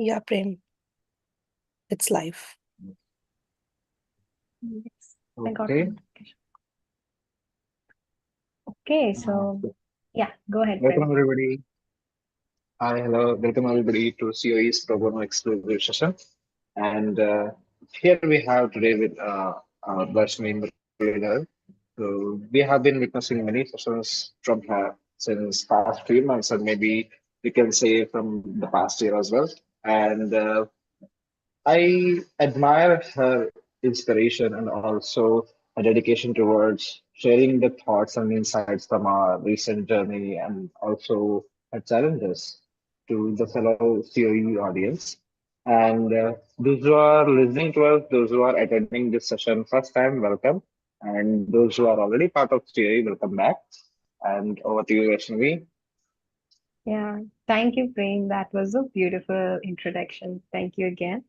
Yeah, Prem, it's life. Yes, I got the Okay. notification. Okay, so So yeah, go ahead, welcome Prem. everybody. Hi, hello. Welcome everybody to COE's Pro Bono exclusive session. And here we have today with Vaishnavi Muralikrishnan. So we have been witnessing many sessions from her since past few months, and maybe we can say from the past year as well. And I admire her inspiration and also her dedication towards sharing the thoughts and insights from our recent journey and also her challenges to the fellow COE audience. And those who are listening to us, those who are attending this session first time, welcome. And those who are already part of COE, welcome back. And over to you, Vaishnavi. Yeah, thank you, Prem. That was a beautiful introduction. Thank you again.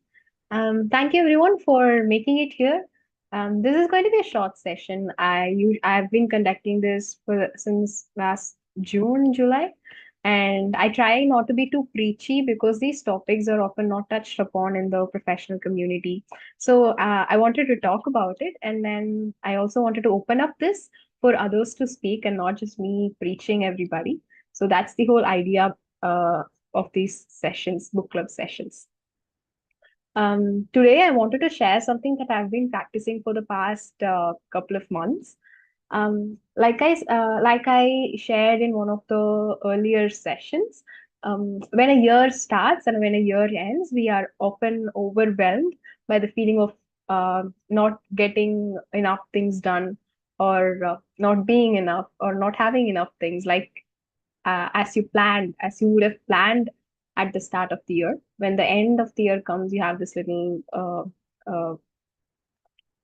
Thank you everyone for making it here. This is going to be a short session. I've been conducting this since last June, July, and I try not to be too preachy because these topics are often not touched upon in the professional community. So I wanted to talk about it, and then I also wanted to open up this for others to speak and not just me preaching everybody. So that's the whole idea of these sessions, book club sessions. Today, I wanted to share something that I've been practicing for the past couple of months. Like I shared in one of the earlier sessions, when a year starts and when a year ends, we are often overwhelmed by the feeling of not getting enough things done, or not being enough, or not having enough things as you would have planned at the start of the year. When the end of the year comes, you have this little uh,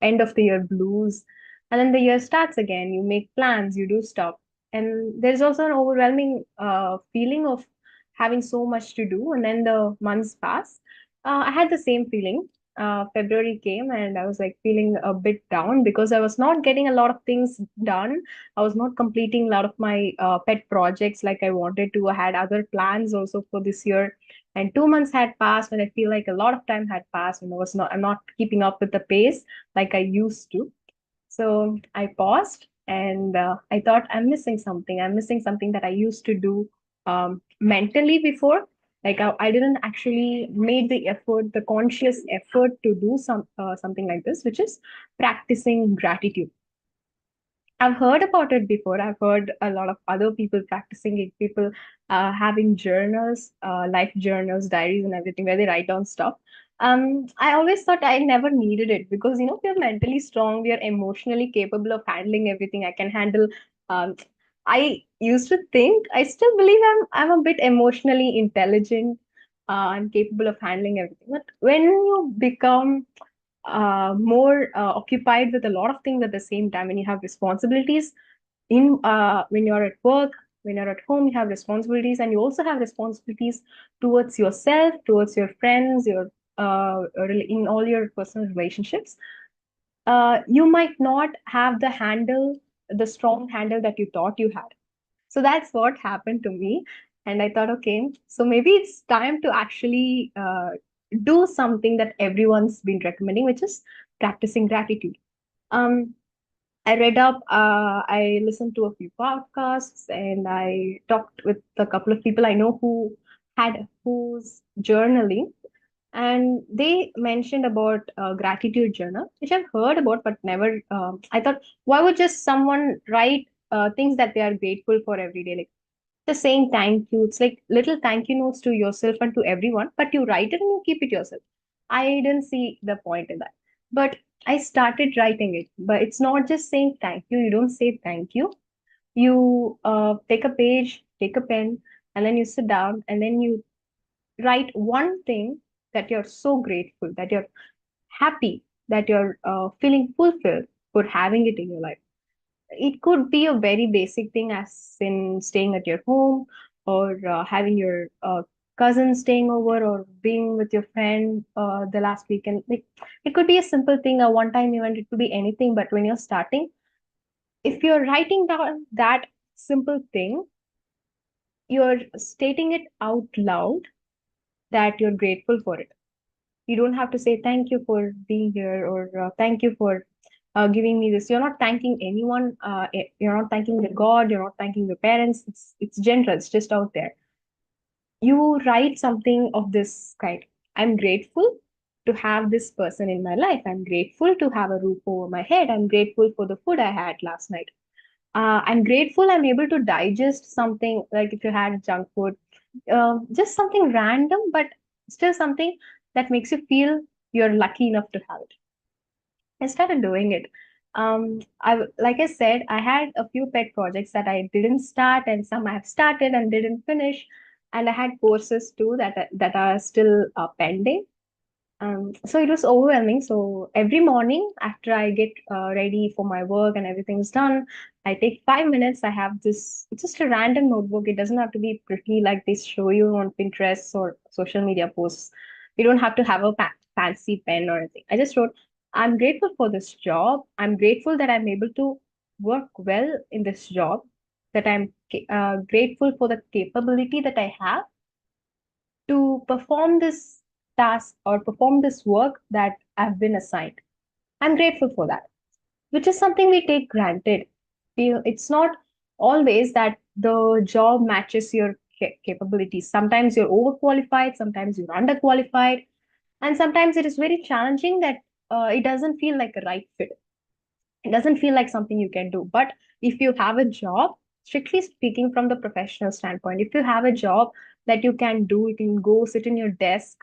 end of the year blues, and then the year starts again. You make plans, you do stuff, and there's also an overwhelming feeling of having so much to do, and then the months pass. I had the same feeling. February came and I was like feeling a bit down because I was not getting a lot of things done. I was not completing a lot of my pet projects like I wanted to. I had other plans also for this year, and 2 months had passed, and I feel like a lot of time had passed, and I'm not keeping up with the pace like I used to. So I paused and I thought, I'm missing something. I'm missing something that I used to do mentally before. Like I didn't actually made the effort, the conscious effort to do something like this, which is practicing gratitude. I've heard about it before. I've heard a lot of other people practicing it, people having journals, life journals, diaries, and everything where they write down stuff. I always thought I never needed it because we're mentally strong, we are emotionally capable of handling everything. I can handle. Um, I used to think, I still believe I'm a bit emotionally intelligent. I'm capable of handling everything. But when you become more occupied with a lot of things at the same time, when you have responsibilities when you're at work, when you're at home, you have responsibilities, and you also have responsibilities towards yourself, towards your friends, your in all your personal relationships. You might not have the strong handle that you thought you had. So that's what happened to me. And I thought, okay, so maybe it's time to actually do something that everyone's been recommending, which is practicing gratitude. Um, I read up, I listened to a few podcasts, and I talked with a couple of people I know who's journaling, and they mentioned about gratitude journal, which I've heard about, but never. I thought, why would just someone write things that they are grateful for every day, like just saying thank you? It's like little thank you notes to yourself and to everyone, but you write it and you keep it yourself. I didn't see the point in that, but I started writing it. But it's not just saying thank you. You don't say thank you. You take a page, take a pen, and then you sit down and then you write one thing that you're so grateful, that you're happy, that you're feeling fulfilled for having it in your life. It could be a very basic thing, as in staying at your home, or having your cousin staying over, or being with your friend the last weekend. Like, it could be a simple thing, a one-time event. It could be anything. But when you're starting, if you're writing down that simple thing, you're stating it out loud, that you're grateful for it. You don't have to say thank you for being here, or thank you for giving me this. You're not thanking anyone. You're not thanking the God. You're not thanking your parents. It's general. It's just out there. You write something of this kind. I'm grateful to have this person in my life. I'm grateful to have a roof over my head. I'm grateful for the food I had last night. I'm grateful I'm able to digest something, like if you had junk food, just something random, but still something that makes you feel you're lucky enough to have it. I started doing it. Like I said, I had a few pet projects that I didn't start, and some I have started and didn't finish. And I had courses too that are still pending. So it was overwhelming. So every morning after I get ready for my work and everything's done, I take 5 minutes. I have this, it's just a random notebook. It doesn't have to be pretty like they show you on Pinterest or social media posts. You don't have to have a fancy pen or anything. I just wrote, I'm grateful for this job. I'm grateful that I'm able to work well in this job, that I'm grateful for the capability that I have to perform this task or perform this work that I've been assigned. I'm grateful for that, which is something we take granted. It's not always that the job matches your capabilities. Sometimes you're overqualified, sometimes you're underqualified, and sometimes it is very challenging that it doesn't feel like a right fit. It doesn't feel like something you can do. But if you have a job, strictly speaking from the professional standpoint, if you have a job that you can do, you can go sit in your desk,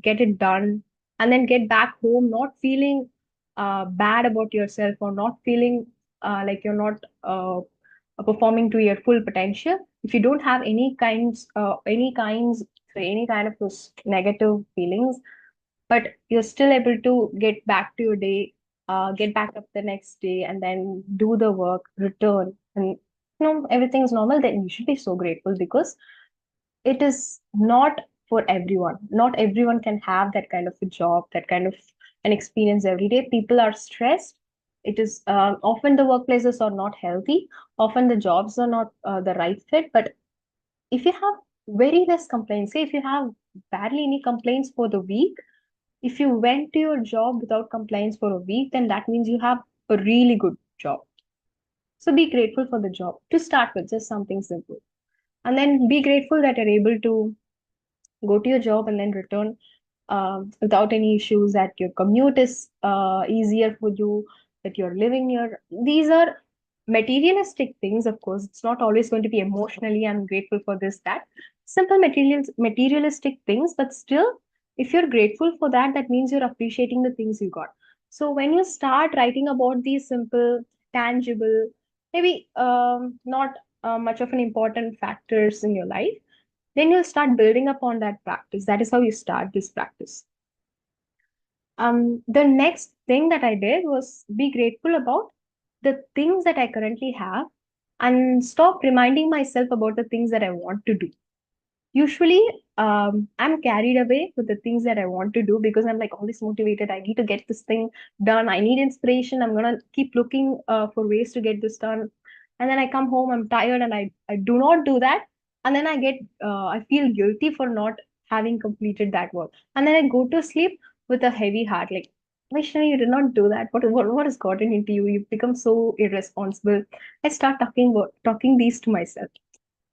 get it done, and then get back home not feeling bad about yourself, or not feeling like you're not performing to your full potential. If you don't have any kind of those negative feelings, but you're still able to get back to your day, get back up the next day, and then do the work, return, and everything's normal, then you should be so grateful, because it is not for everyone. Not everyone can have that kind of a job, that kind of an experience every day. People are stressed. It is often the workplaces are not healthy. Often the jobs are not the right fit. But if you have very less complaints, say if you have barely any complaints for the week, if you went to your job without complaints for a week, then that means you have a really good job. So be grateful for the job to start with, just something simple. And then be grateful that you're able to go to your job and then return without any issues, that your commute is easier for you, that you're living your. These are materialistic things, of course. It's not always going to be emotionally, I'm grateful for this, that. Simple materialistic things, but still, if you're grateful for that, that means you're appreciating the things you got. So when you start writing about these simple, tangible, maybe not much of an important factors in your life, then you'll start building upon that practice. That is how you start this practice. The next thing that I did was be grateful about the things that I currently have, and stop reminding myself about the things that I want to do. Usually, I'm carried away with the things that I want to do, because I'm like always motivated. I need to get this thing done. I need inspiration. I'm gonna keep looking for ways to get this done. And then I come home, I'm tired, and I do not do that. And then I feel guilty for not having completed that work. And then I go to sleep with a heavy heart, like, Vaishnavi, you did not do that. What has gotten into you? You've become so irresponsible. I start talking these to myself,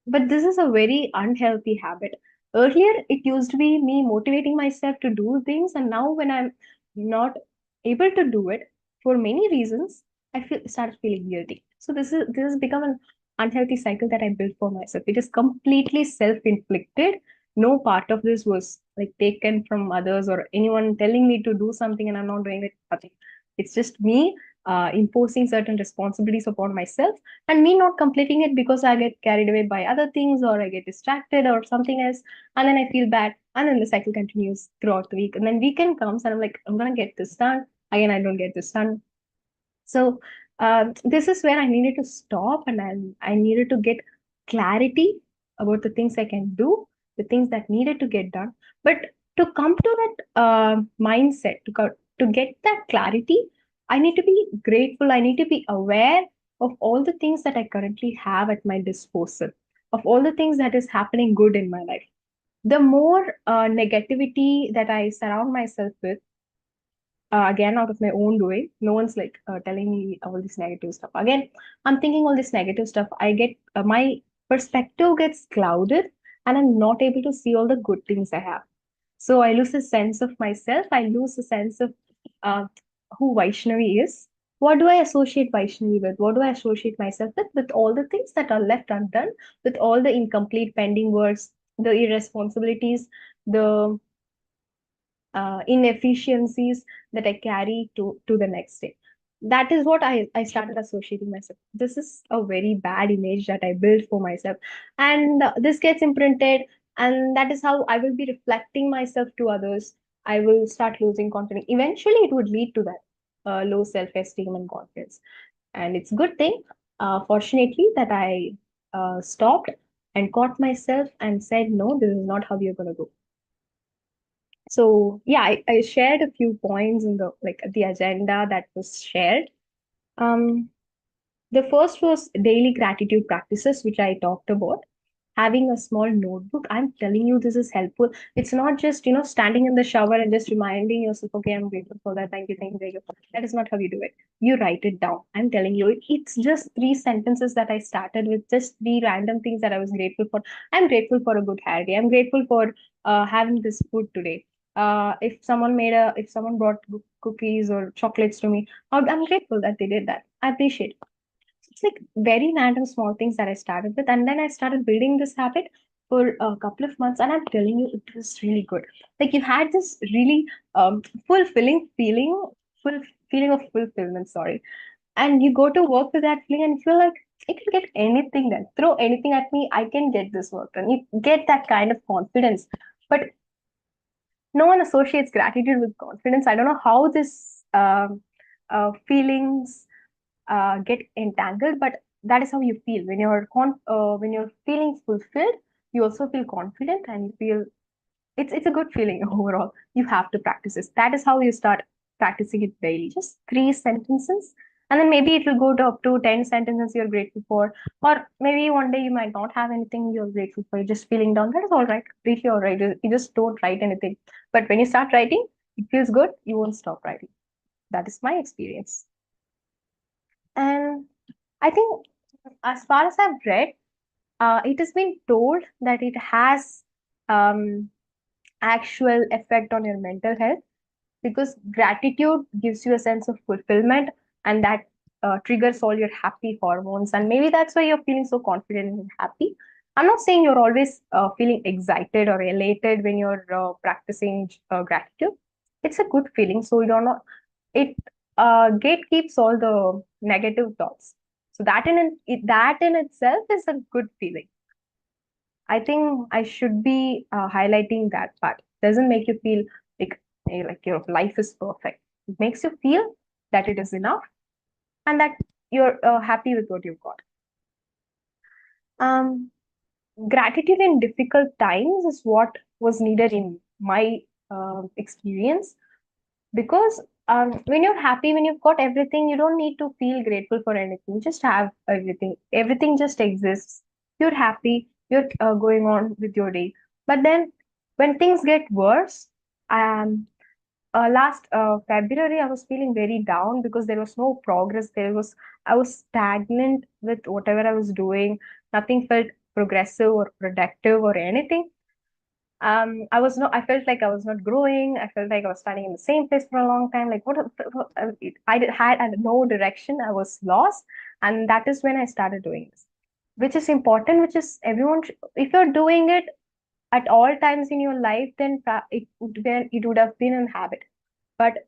but this is a very unhealthy habit. Earlier, it used to be me motivating myself to do things, and now when I'm not able to do it for many reasons, I feel start feeling guilty. So this has become an unhealthy cycle that I built for myself. It is completely self-inflicted. No part of this was like taken from others or anyone telling me to do something and I'm not doing it. Nothing. It's just me imposing certain responsibilities upon myself, and me not completing it because I get carried away by other things, or I get distracted or something else, and then I feel bad, and then the cycle continues throughout the week, and then weekend comes and I'm like, I'm gonna get this done. Again, I don't get this done. So this is where I needed to stop, and I needed to get clarity about the things I can do, the things that needed to get done. But to come to that mindset, to get that clarity, I need to be grateful. I need to be aware of all the things that I currently have at my disposal, of all the things that is happening good in my life. the more negativity that I surround myself with, again out of my own doing, no one's like telling me all this negative stuff. Again, I'm thinking all this negative stuff. I get my perspective gets clouded, and I'm not able to see all the good things I have. So I lose a sense of myself. I lose a sense of uh, who Vaishnavi is. What do I associate Vaishnavi with? What do I associate myself with? With all the things that are left undone, with all the incomplete pending works, the irresponsibilities, the inefficiencies that I carry to the next day. That is what I started associating myself. This is a very bad image that I built for myself. And this gets imprinted, and that is how I will be reflecting myself to others. I will start losing confidence. Eventually, it would lead to that low self-esteem and confidence. And it's a good thing, fortunately, that I stopped and caught myself and said, no, this is not how you're going to go. So yeah, I shared a few points in the agenda that was shared. Um, the first was daily gratitude practices, which I talked about. Having a small notebook, I'm telling you, this is helpful. It's not just, standing in the shower and just reminding yourself, okay, I'm grateful for that. Thank you, thank you. That is not how you do it. You write it down. I'm telling you, it's just three sentences that I started with, just three random things that I was grateful for. I'm grateful for a good hair day. I'm grateful for having this food today. If someone brought cookies or chocolates to me, I'm grateful that they did that. I appreciate it. It's like very random small things that I started with, and then I started building this habit for a couple of months, and I'm telling you, it was really good. Like you had this really fulfilling feeling, full feeling of fulfillment. Sorry, and you go to work with that feeling, and you feel like I can get anything done. Throw anything at me, I can get this work done. You get that kind of confidence, but no one associates gratitude with confidence. I don't know how this feelings get entangled, but that is how you feel when when you're feeling fulfilled. You also feel confident, and you feel it's a good feeling overall. You have to practice this. That is how you start practicing it daily. Just three sentences, and then maybe it will go to up to 10 sentences you're grateful for, or maybe one day you might not have anything you're grateful for. You're just feeling down. That is all right, completely all right. You just don't write anything, but when you start writing, it feels good. You won't stop writing. That is my experience. And I think, as far as I've read, it has been told that it has um, actual effect on your mental health, because gratitude gives you a sense of fulfillment, and that triggers all your happy hormones, and maybe that's why you're feeling so confident and happy. I'm not saying you're always feeling excited or elated when you're practicing gratitude. It's a good feeling, so you're not it gatekeeps all the negative thoughts. So that in itself is a good feeling. I think I should be highlighting that part. Doesn't make you feel like like your life is perfect. It makes you feel that it is enough, and that you're happy with what you've got. Um, Gratitude in difficult times is what was needed in my experience, because when you're happy, when you've got everything, you don't need to feel grateful for anything. Just have everything. Everything just exists. You're happy. You're going on with your day. But then, when things get worse, um, last February, I was feeling very down because there was no progress. I was stagnant with whatever I was doing. Nothing felt progressive or productive or anything. I felt like I was not growing. I felt like I was standing in the same place for a long time. Like had no direction. I was lost. And that is when I started doing this, which is important, which is if you're doing it at all times in your life, then it would have been a habit. But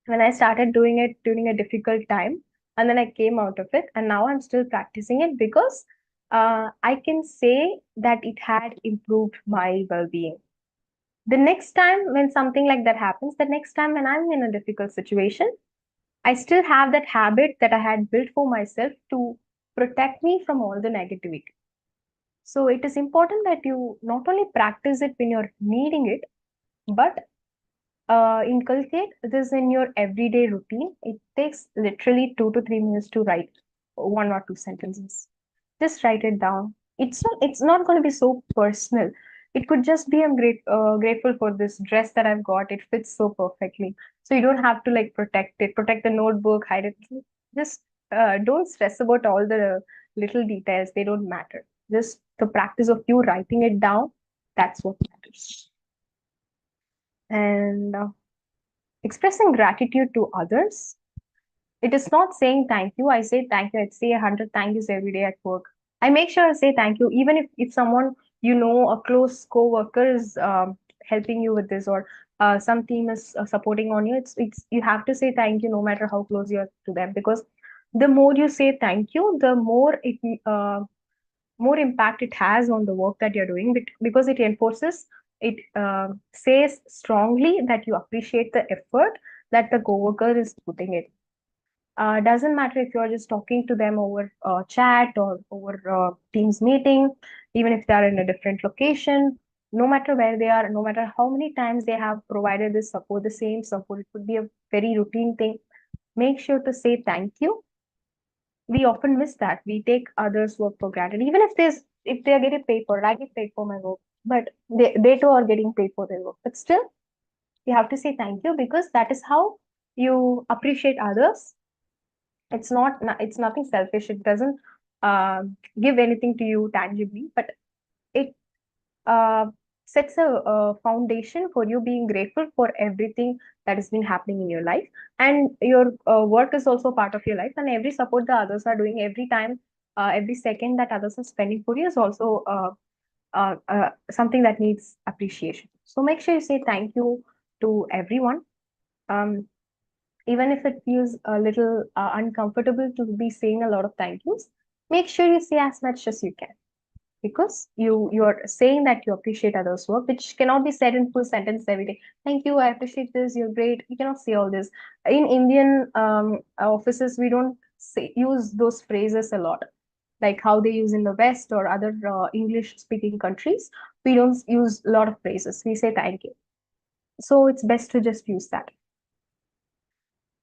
when I started doing it during a difficult time, and then I came out of it, and now I'm still practicing it, because I can say that it had improved my well-being. The next time when something like that happens, the next time when I'm in a difficult situation, I still have that habit that I had built for myself to protect me from all the negativity. So it is important that you not only practice it when you're needing it, but inculcate this in your everyday routine. It takes literally 2 to 3 minutes to write one or two sentences. Just write it down. It's not going to be so personal. It could just be I'm grateful for this dress that I've got. It fits so perfectly. So you don't have to like protect it, protect the notebook, hide it. Just don't stress about all the little details. They don't matter. Just the practice of you writing it down, that's what matters. And expressing gratitude to others. It is not saying thank you. I say thank you. I'd say 100 thank yous every day at work. I make sure I say thank you, even if someone a close co-worker is helping you with this, or some team is supporting on you. It's you have to say thank you no matter how close you are to them, because the more you say thank you, the more impact it has on the work that you're doing, because it enforces, it says strongly that you appreciate the effort that the coworker is putting in. Doesn't matter if you're just talking to them over chat or over Teams meeting, even if they are in a different location, no matter where they are, no matter how many times they have provided this support, the same support, it could be a very routine thing. Make sure to say thank you. We often miss that. We take others' work for granted, even if they are getting paid for it. I get paid for my work, but they too are getting paid for their work. But still, you have to say thank you, because that is how you appreciate others. It's nothing selfish. It doesn't uh, give anything to you tangibly, but it uh, sets a foundation for you being grateful for everything that has been happening in your life. And your work is also part of your life, and every support the others are doing, every time, every second that others are spending for you is also something that needs appreciation. So make sure you say thank you to everyone. um, Even if it feels a little uncomfortable to be saying a lot of thank yous, make sure you say as much as you can, because you're saying that you appreciate others' work, which cannot be said in full sentence every day. Thank you, I appreciate this, you're great. You cannot say all this. In Indian offices, we don't use those phrases a lot, like how they use in the West or other English-speaking countries. We don't use a lot of phrases. We say thank you. So it's best to just use that.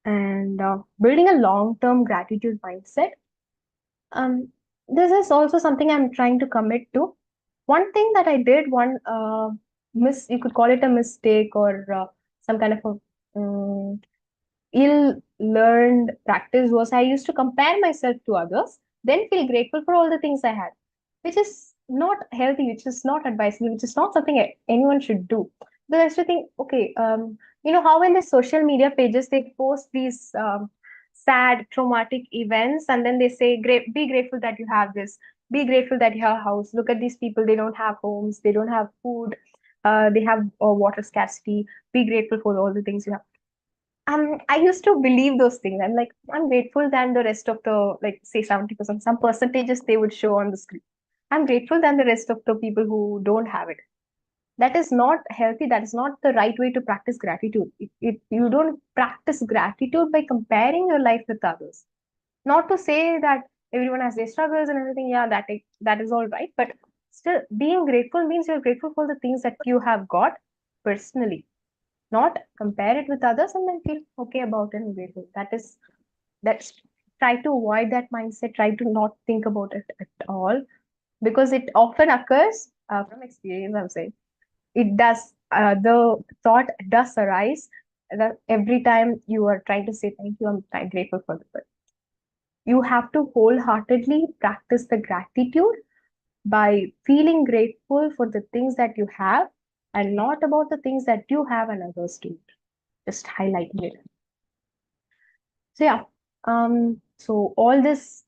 And building a long-term gratitude mindset. Um, this is also something I'm trying to commit to. One thing that I did, you could call it a mistake, or some kind of a ill-learned practice, was I used to compare myself to others, then feel grateful for all the things I had, which is not healthy, which is not advisable, which is not something anyone should do. But I used to think, okay, how in the social media pages they post these sad, traumatic events, and then they say, "Great, be grateful that you have this. Be grateful that you have a house. Look at these people; they don't have homes, they don't have food, they have water scarcity. Be grateful for all the things you have." I used to believe those things. I'm like, I'm grateful than the rest of the, like, say 70%, some percentages they would show on the screen. I'm grateful than the rest of the people who don't have it. That is not healthy. That is not the right way to practice gratitude. You don't practice gratitude by comparing your life with others. Not to say that everyone has their struggles and everything. Yeah, that is all right. But still, being grateful means you're grateful for the things that you have got personally, not compare it with others and then feel okay about it and grateful. That's try to avoid that mindset. Try to not think about it at all, because it often occurs from experience. I'm saying it does. The thought does arise that every time you are trying to say thank you, I'm grateful for the. You have to wholeheartedly practice the gratitude by feeling grateful for the things that you have, and not about the things that you have and others do. Just highlighting it. So yeah, so all this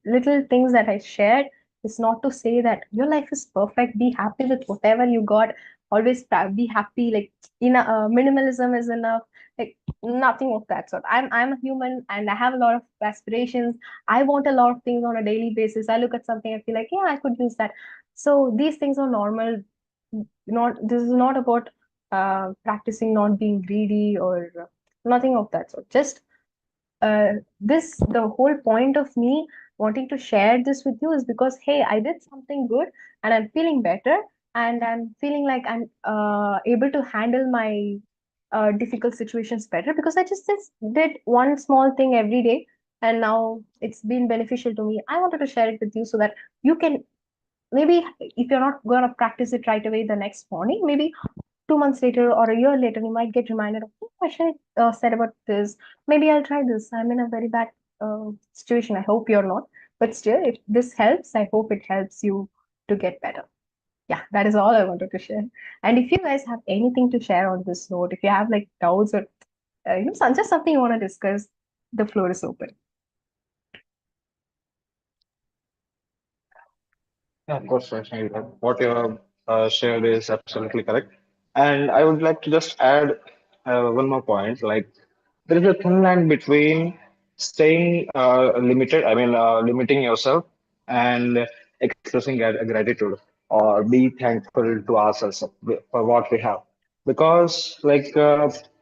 little things that I shared is not to say that your life is perfect. Be happy with whatever you got. Always be happy. Like, minimalism is enough. Like, nothing of that sort. I'm a human and I have a lot of aspirations. I want a lot of things on a daily basis. I look at something, I feel like, yeah, I could use that. So these things are normal. Not This is not about practicing not being greedy or nothing of that sort. Just the whole point of me wanting to share this with you is because, hey, I did something good and I'm feeling better, and I'm feeling like I'm able to handle my difficult situations better, because I just did one small thing every day, and now it's been beneficial to me. I wanted to share it with you so that you can maybe if you're not going to practice it right away the next morning, maybe 2 months later or a year later, you might get reminded of, oh, I should have said about this. Maybe I'll try this. I'm in a very bad situation. I hope you're not. But still, if this helps, I hope it helps you to get better. Yeah, that is all I wanted to share. And if you guys have anything to share on this note, if you have like doubts or just something you want to discuss, the floor is open. Yeah, of course, Vaishnavi, what you have shared is absolutely correct. And I would like to just add one more point. Like, there is a thin line between staying limited, limiting yourself, and expressing gratitude or be thankful to ourselves for what we have. Because, like,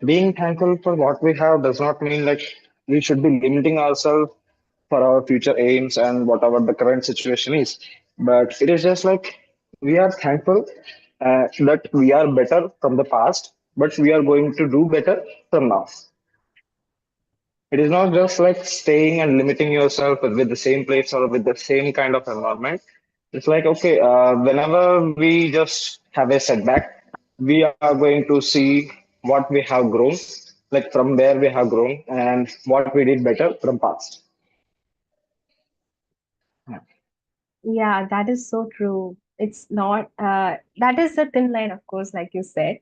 being thankful for what we have does not mean like we should be limiting ourselves for our future aims and whatever the current situation is. But it is just like we are thankful that we are better from the past, but we are going to do better from now. It is not just like staying and limiting yourself with the same place or with the same kind of environment. It's like, okay, whenever we just have a setback, we are going to see what we have grown, like from where we have grown and what we did better from past. Yeah, that is so true. It's not, that is a thin line, of course, like you said.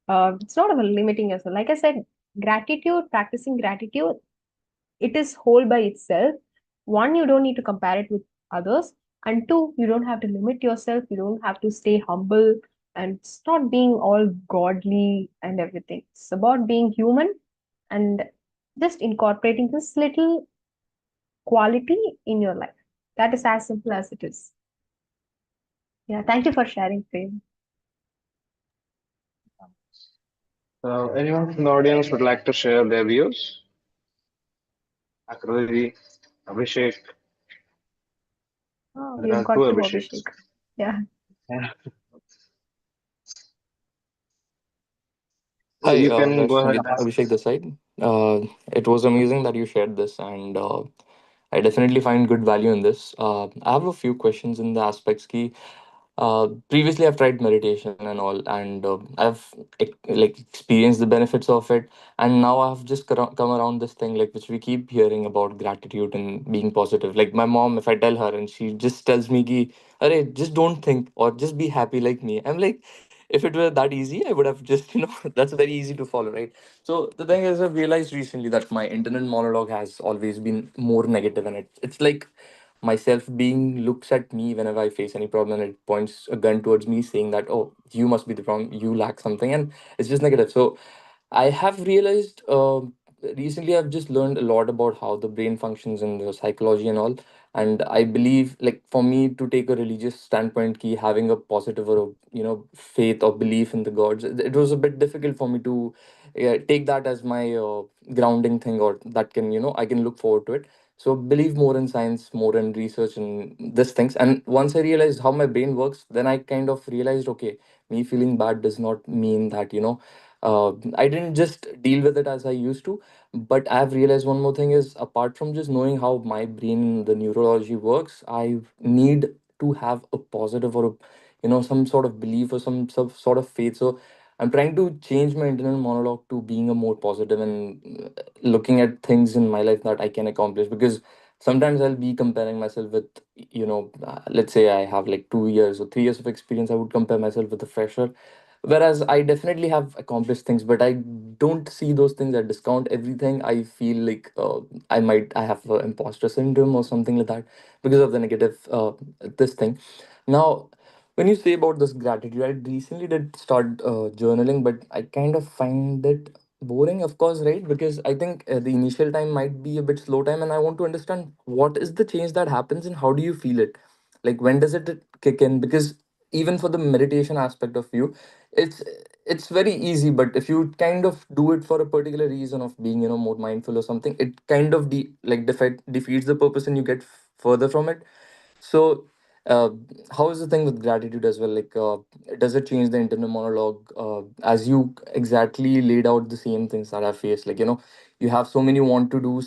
It's not about limiting yourself. Like I said, gratitude, practicing gratitude, it is whole by itself. One, you don't need to compare it with others. And two, you don't have to limit yourself. You don't have to stay humble and it's not being all godly and everything. It's about being human and just incorporating this little quality in your life. That is as simple as it is. Yeah, thank you for sharing, Prem. So anyone from the audience would like to share their views? Akriti, Abhishek, Oh, there we've are two got two Abhisheks. Abhishek. Yeah. Yeah. So Hi, you can go ahead Vaishnavi, and ask. Abhishek this side. It was amazing that you shared this, and I definitely find good value in this. I have a few questions in the aspects key. Previously, I've tried meditation and all, and I've like experienced the benefits of it. And now I've just come around this thing like which we keep hearing about gratitude and being positive. Like my mom, if I tell her and she just tells me, "Ki, Arey, just don't think or just be happy like me." I'm like, if it were that easy, I would have just that's very easy to follow, right? So the thing is, I've realized recently that my internal monologue has always been more negative, and it's like my self being looks at me whenever I face any problem and it points a gun towards me saying that, oh, you must be the problem, you lack something, and it's just negative. So I have realized recently I've just learned a lot about how the brain functions and the psychology and all. And I believe, like for me to take a religious standpoint, key having a positive or a, faith or belief in the gods, it was a bit difficult for me to take that as my grounding thing, or that can I can look forward to it. So believe more in science, more in research and these things. And once I realized how my brain works, then I kind of realized, okay, me feeling bad does not mean that I didn't just deal with it as I used to, but I've realized one more thing is, apart from just knowing how my brain, the neurology works, I need to have a positive or a, some sort of belief or some sort of faith. So I'm trying to change my internal monologue to being a more positive and looking at things in my life that I can accomplish, because sometimes I'll be comparing myself with, let's say I have like 2 years or 3 years of experience. I would compare myself with a fresher, whereas I definitely have accomplished things, but I don't see those things. I discount everything. I feel like I have imposter syndrome or something like that because of the negative this thing. Now, when you say about this gratitude, I recently did start journaling, but I kind of find it boring, of course, right? Because I think the initial time might be a bit slow time, and I want to understand what is the change that happens and how do you feel it? Like when does it kick in? Because even for the meditation aspect of you, it's it's very easy, but if you kind of do it for a particular reason of being more mindful or something, it kind of defeats the purpose and you get further from it. So uh, how is the thing with gratitude as well? Like, does it change the internal monologue? As you exactly laid out the same things that I faced, like you have so many want to do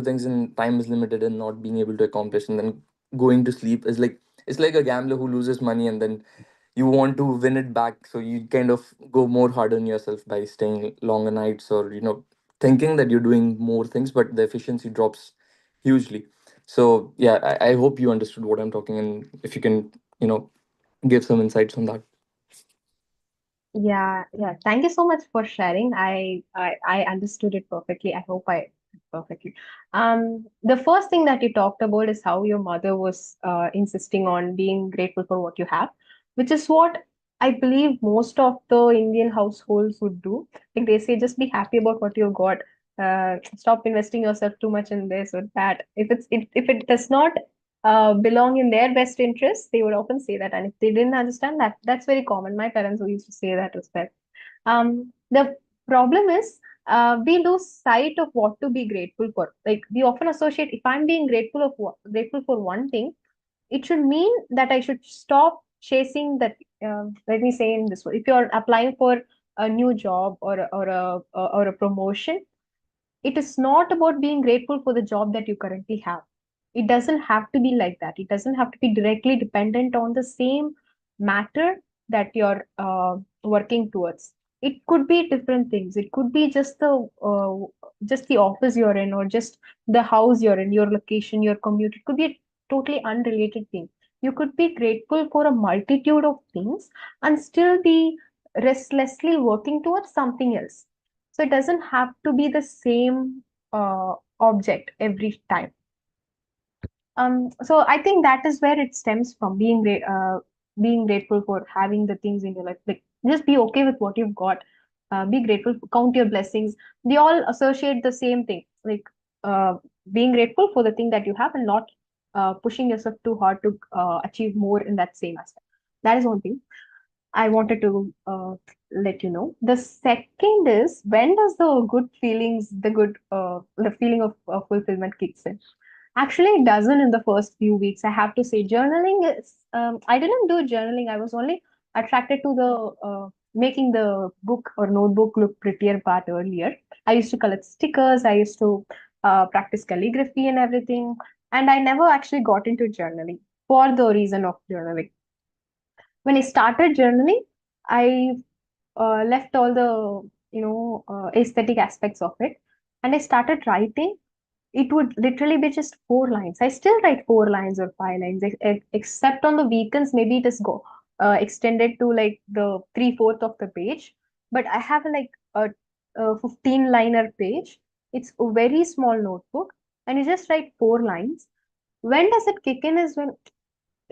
things, and time is limited, and not being able to accomplish, and then going to sleep is like it's like a gambler who loses money and then you want to win it back, so you kind of go more hard on yourself by staying longer nights, or thinking that you're doing more things, but the efficiency drops hugely. So yeah, I hope you understood what I'm talking, and if you can you know give some insights on that. Yeah, yeah. Thank you so much for sharing. I understood it perfectly. I hope I perfectly. The first thing that you talked about is how your mother was insisting on being grateful for what you have, which is what I believe most of the Indian households would do. Like they say, just be happy about what you got. Stop investing yourself too much in this or that. If it does not belong in their best interest, they would often say that. And if they didn't understand that, that's very common. My parents used to say that as well. The problem is we lose sight of what to be grateful for. Like we often associate, if I'm being grateful for one thing, it should mean that I should stop chasing that. Let me say in this way: if you're applying for a new job or a promotion, it is not about being grateful for the job that you currently have. It doesn't have to be like that. It doesn't have to be directly dependent on the same matter that you're working towards. It could be different things. It could be just the office you're in, or just the house you're in, your location, your commute. It could be a totally unrelated thing. You could be grateful for a multitude of things and still be restlessly working towards something else. So it doesn't have to be the same object every time. So I think that is where it stems from, being grateful for having the things in your life. Like just be okay with what you've got. Be grateful, count your blessings. They all associate the same thing. Like uh, being grateful for the thing that you have and not pushing yourself too hard to achieve more in that same aspect. That is one thing I wanted to let you know. The second is, when does the feeling of fulfillment kicks in? Actually, it doesn't in the first few weeks. I have to say, journaling is. I didn't do journaling. I was only attracted to the making the book or notebook look prettier part earlier. I used to collect stickers. I used to practice calligraphy and everything, and I never actually got into journaling for the reason of journaling. When I started journaling, I left all the aesthetic aspects of it, and I started writing. It would literally be just 4 lines. I still write 4 lines or 5 lines, except on the weekends. Maybe it is go extended to like the 3/4 of the page. But I have like a 15-liner page. It's a very small notebook, and you just write 4 lines. When does it kick in? Is when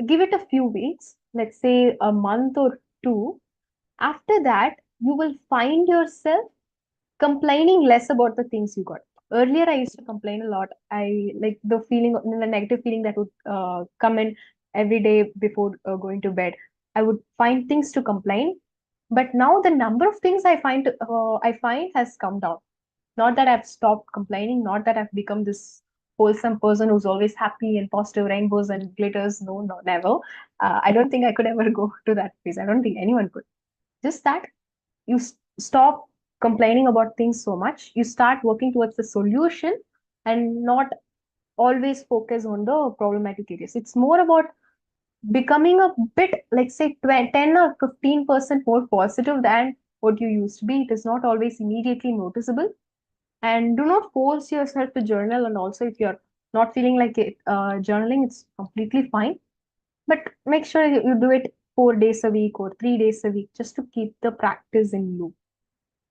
give it a few weeks, let's say a month or two. After that, you will find yourself complaining less about the things you got. Earlier, I used to complain a lot. I like the negative feeling that would come in every day before going to bed. I would find things to complain, but now the number of things I find has come down. Not that I've stopped complaining, not that I've become this wholesome person who's always happy and positive rainbows and glitters. No, no, never. I don't think I could ever go to that phase. I don't think anyone could. Just that you stop complaining about things so much. You start working towards the solution and not always focus on the problematic areas. It's more about becoming a bit, like say, 10 or 15% more positive than what you used to be. It is not always immediately noticeable, and do not force yourself to journal. And also, if you're not feeling like it, journaling, it's completely fine, but make sure you do it 4 days a week or 3 days a week, just to keep the practice in loop.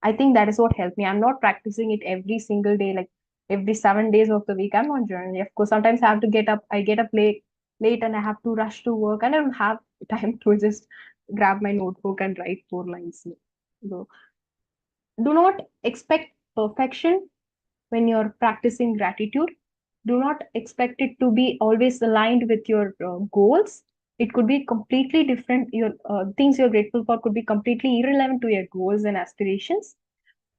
I think that is what helped me. I'm not practicing it every single day, like every 7 days of the week. I'm not journaling. Of course, sometimes I have to get up. I get up late, and I have to rush to work, and I don't have time to just grab my notebook and write 4 lines. So do not expect perfection when you're practicing gratitude. Do not expect it to be always aligned with your goals. It could be completely different. Your things you're grateful for could be completely irrelevant to your goals and aspirations.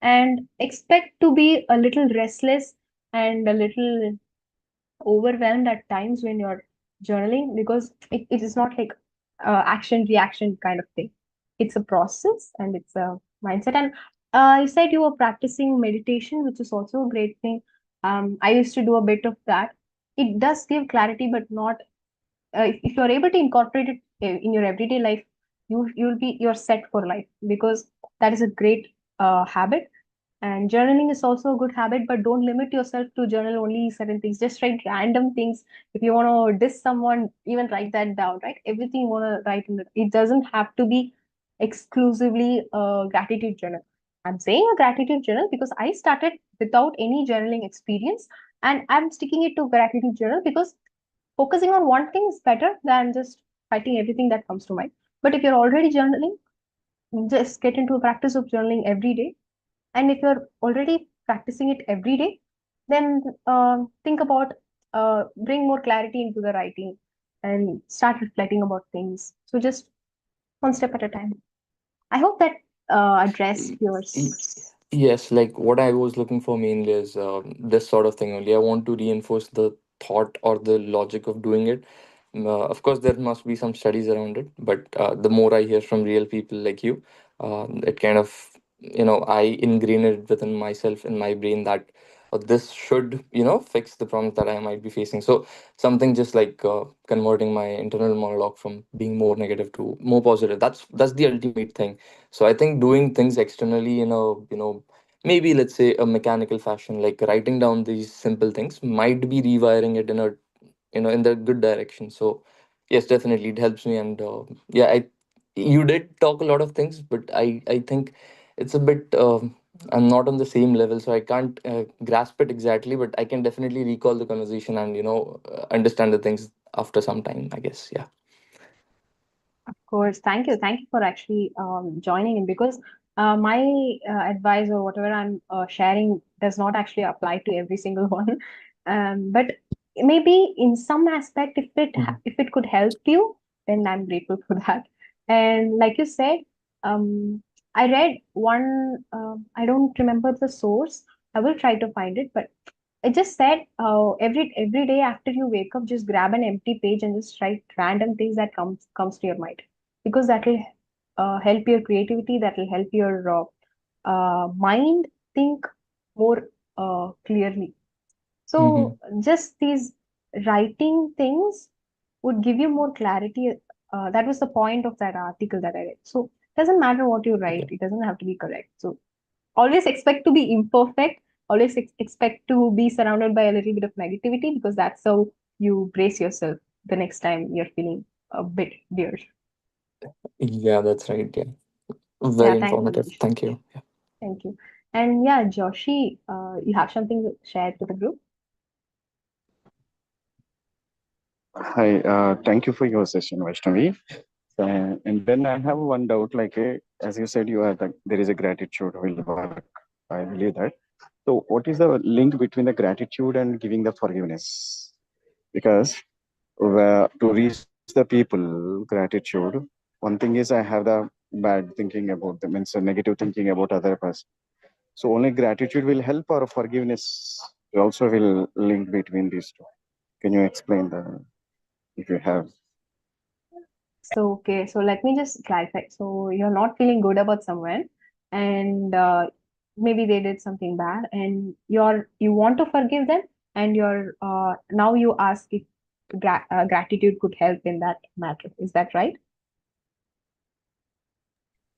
And expect to be a little restless and a little overwhelmed at times when you're journaling, because it is not like action reaction kind of thing. It's a process and it's a mindset. And you said you were practicing meditation, which is also a great thing. I used to do a bit of that. It does give clarity, but not if you're able to incorporate it in your everyday life, you're set for life, because that is a great habit. And journaling is also a good habit, but don't limit yourself to journal only certain things. Just write random things. If you want to diss someone, even write that down, right? Everything you want to write in it. It doesn't have to be exclusively a gratitude journal. I'm saying a gratitude journal because I started without any journaling experience, and I'm sticking it to gratitude journal because focusing on one thing is better than just writing everything that comes to mind. But if you're already journaling, just get into a practice of journaling every day. And if you're already practicing it every day, then think about bring more clarity into the writing and start reflecting about things. So just one step at a time. I hope that addressed Y- yours. Yes, like what I was looking for mainly is this sort of thing only. I want to reinforce the thought or the logic of doing it. Of course, there must be some studies around it, but the more I hear from real people like you, it kind of, I ingrain it within myself, in my brain, that this should, fix the problems that I might be facing. So something just like converting my internal monologue from being more negative to more positive. That's the ultimate thing. So I think doing things externally in a, maybe let's say a mechanical fashion, like writing down these simple things, might be rewiring it in a, in the good direction. So yes, definitely it helps me. And yeah, you did talk a lot of things, but I think it's a bit, I'm not on the same level, so I can't grasp it exactly, but I can definitely recall the conversation and understand the things after some time, I guess. Yeah. Of course, thank you. Thank you for actually joining in, because my advice or whatever I'm sharing does not actually apply to every single one. But maybe in some aspect, Mhm. if it could help you, then I'm grateful for that. And like you said, I read one. I don't remember the source. I will try to find it, but it just said every day after you wake up, just grab an empty page and just write random things that comes to your mind, because that will help your creativity. That will help your mind think more clearly. So Mhm. just these writing things would give you more clarity. That was the point of that article that I read. So it doesn't matter what you write; Yeah. it doesn't have to be correct. So always expect to be imperfect, always expect to be surrounded by a little bit of negativity, because that's how you brace yourself the next time you're feeling a bit weird. Yeah, that's right. Yeah. Yeah, Very thank you, informative. Manish. Thank you. Yeah. Thank you. And yeah, Joshi, you have something to share to the group? Hi, thank you for your session, Vaishnavi. And then I have one doubt, like as you said, you are there is a gratitude will work. I believe that. So, what is the link between the gratitude and giving the forgiveness? Because to reach the people gratitude, one thing is I have the bad thinking about them, means negative thinking about other person. So, only gratitude will help, or forgiveness also will link between these two. Can you explain the if you have? So, okay, so let me just clarify. So, you're not feeling good about someone, and maybe they did something bad, and you want to forgive them, and you're now you ask if gratitude could help in that matter. Is that right?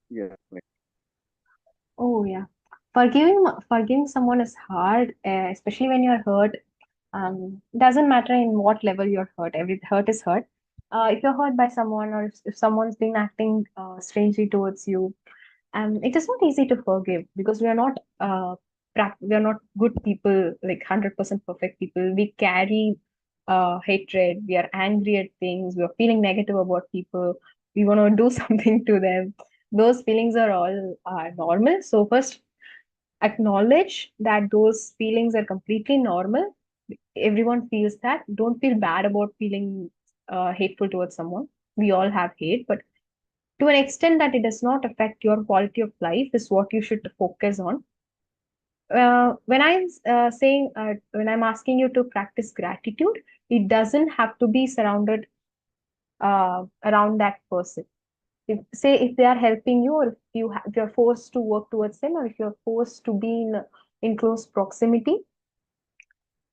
Yeah. Oh, yeah. Forgiving someone is hard, especially when you're hurt. Doesn't matter in what level you're hurt. Every hurt is hurt. If you're hurt by someone, or if someone's been acting strangely towards you, it is not easy to forgive, because we are not good people, like 100% perfect people. We carry hatred. We are angry at things. We are feeling negative about people. We want to do something to them. Those feelings are all normal. So first, acknowledge that those feelings are completely normal. Everyone feels that. Don't feel bad about feeling hateful towards someone. We all have hate, but to an extent that it does not affect your quality of life is what you should focus on. When I'm asking you to practice gratitude, it doesn't have to be surrounded around that person. If they are helping you, or if you're forced to work towards them, or if you're forced to be in close proximity,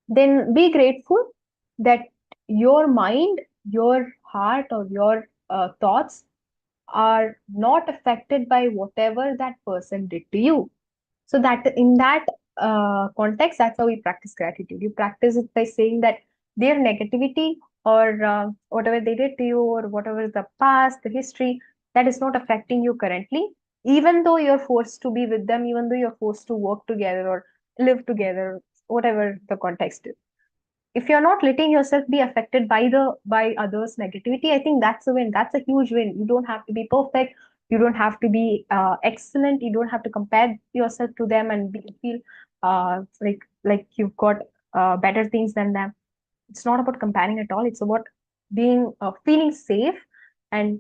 then be grateful that your mind your heart or your thoughts are not affected by whatever that person did to you. So that in that context, that's how we practice gratitude. You practice it by saying that their negativity or whatever they did to you or whatever is the past, the history, that is not affecting you currently, even though you're forced to be with them, even though you're forced to work together or live together, whatever the context is. If you're not letting yourself be affected by the by others negativity, I think that's a win. That's a huge win. You don't have to be perfect, you don't have to be excellent, you don't have to compare yourself to them and feel like you've got better things than them. It's not about comparing at all. It's about being feeling safe and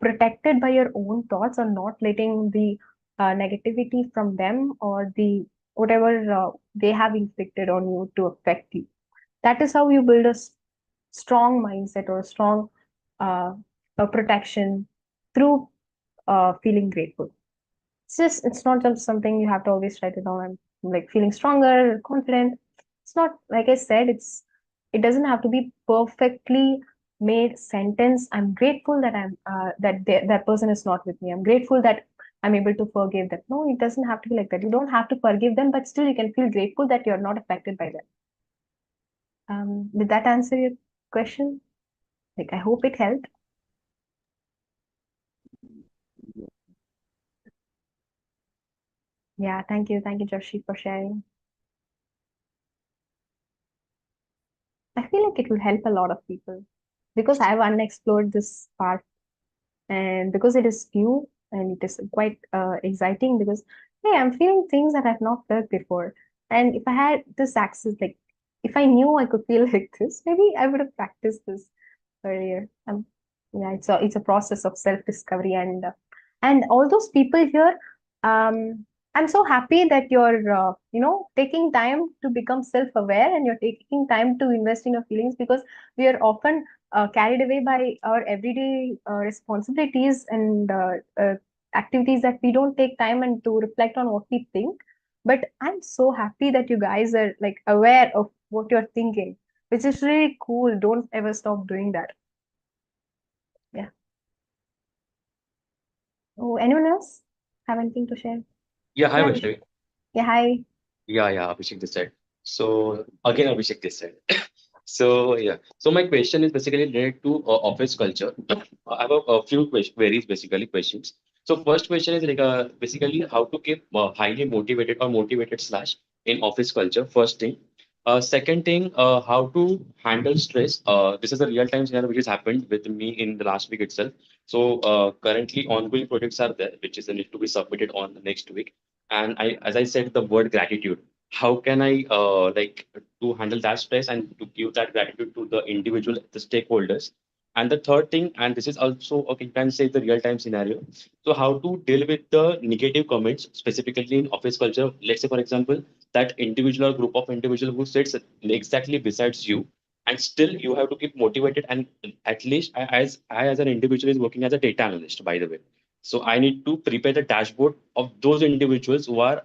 protected by your own thoughts, or not letting the negativity from them or the whatever they have inflicted on you to affect you. That is how you build a strong mindset or a strong uh, protection through feeling grateful. It's not just something you have to always write it down. I'm like feeling stronger, confident. It's not, like I said, it doesn't have to be perfectly made sentence. I'm grateful that that person is not with me. I'm grateful that I'm able to forgive them. No, it doesn't have to be like that. You don't have to forgive them, but still you can feel grateful that you're not affected by them. Did that answer your question? Like, I hope it helped. Yeah, thank you. Thank you, Joshi, for sharing. I feel like it will help a lot of people because I've unexplored this part, and because it is new and it is quite exciting because, hey, I'm feeling things that I've not felt before. And if I had this access, like if I knew I could feel like this, maybe I would have practiced this earlier. Yeah, it's a process of self-discovery, and all those people here. I'm so happy that you're taking time to become self-aware, and you're taking time to invest in your feelings, because we are often carried away by our everyday responsibilities and activities that we don't take time and to reflect on what we think. But I'm so happy that you guys are like aware of what you're thinking, which is really cool. Don't ever stop doing that. Yeah. Oh, anyone else have anything to share? Yeah, hi Yeah. Vaishnavi. Yeah, hi. Yeah, Abhishek this side. So again, Abhishek this side. So yeah, so my question is basically related to office culture. I have a few queries, basically questions. So first question is like basically how to keep highly motivated or motivated slash in office culture. First thing. Second thing, how to handle stress. This is a real time scenario which has happened with me in the last week itself. So currently ongoing projects are there, which is need to be submitted on the next week. And as I said, the word gratitude. How can I like to handle that stress and to give that gratitude to the individual, the stakeholders? And the third thing, and this is also okay, you can say the real time scenario. So how to deal with the negative comments, specifically in office culture. Let's say, for example, that individual or group of individual who sits exactly besides you, and still you have to keep motivated. And at least I as an individual is working as a data analyst, by the way. So I need to prepare the dashboard of those individuals who are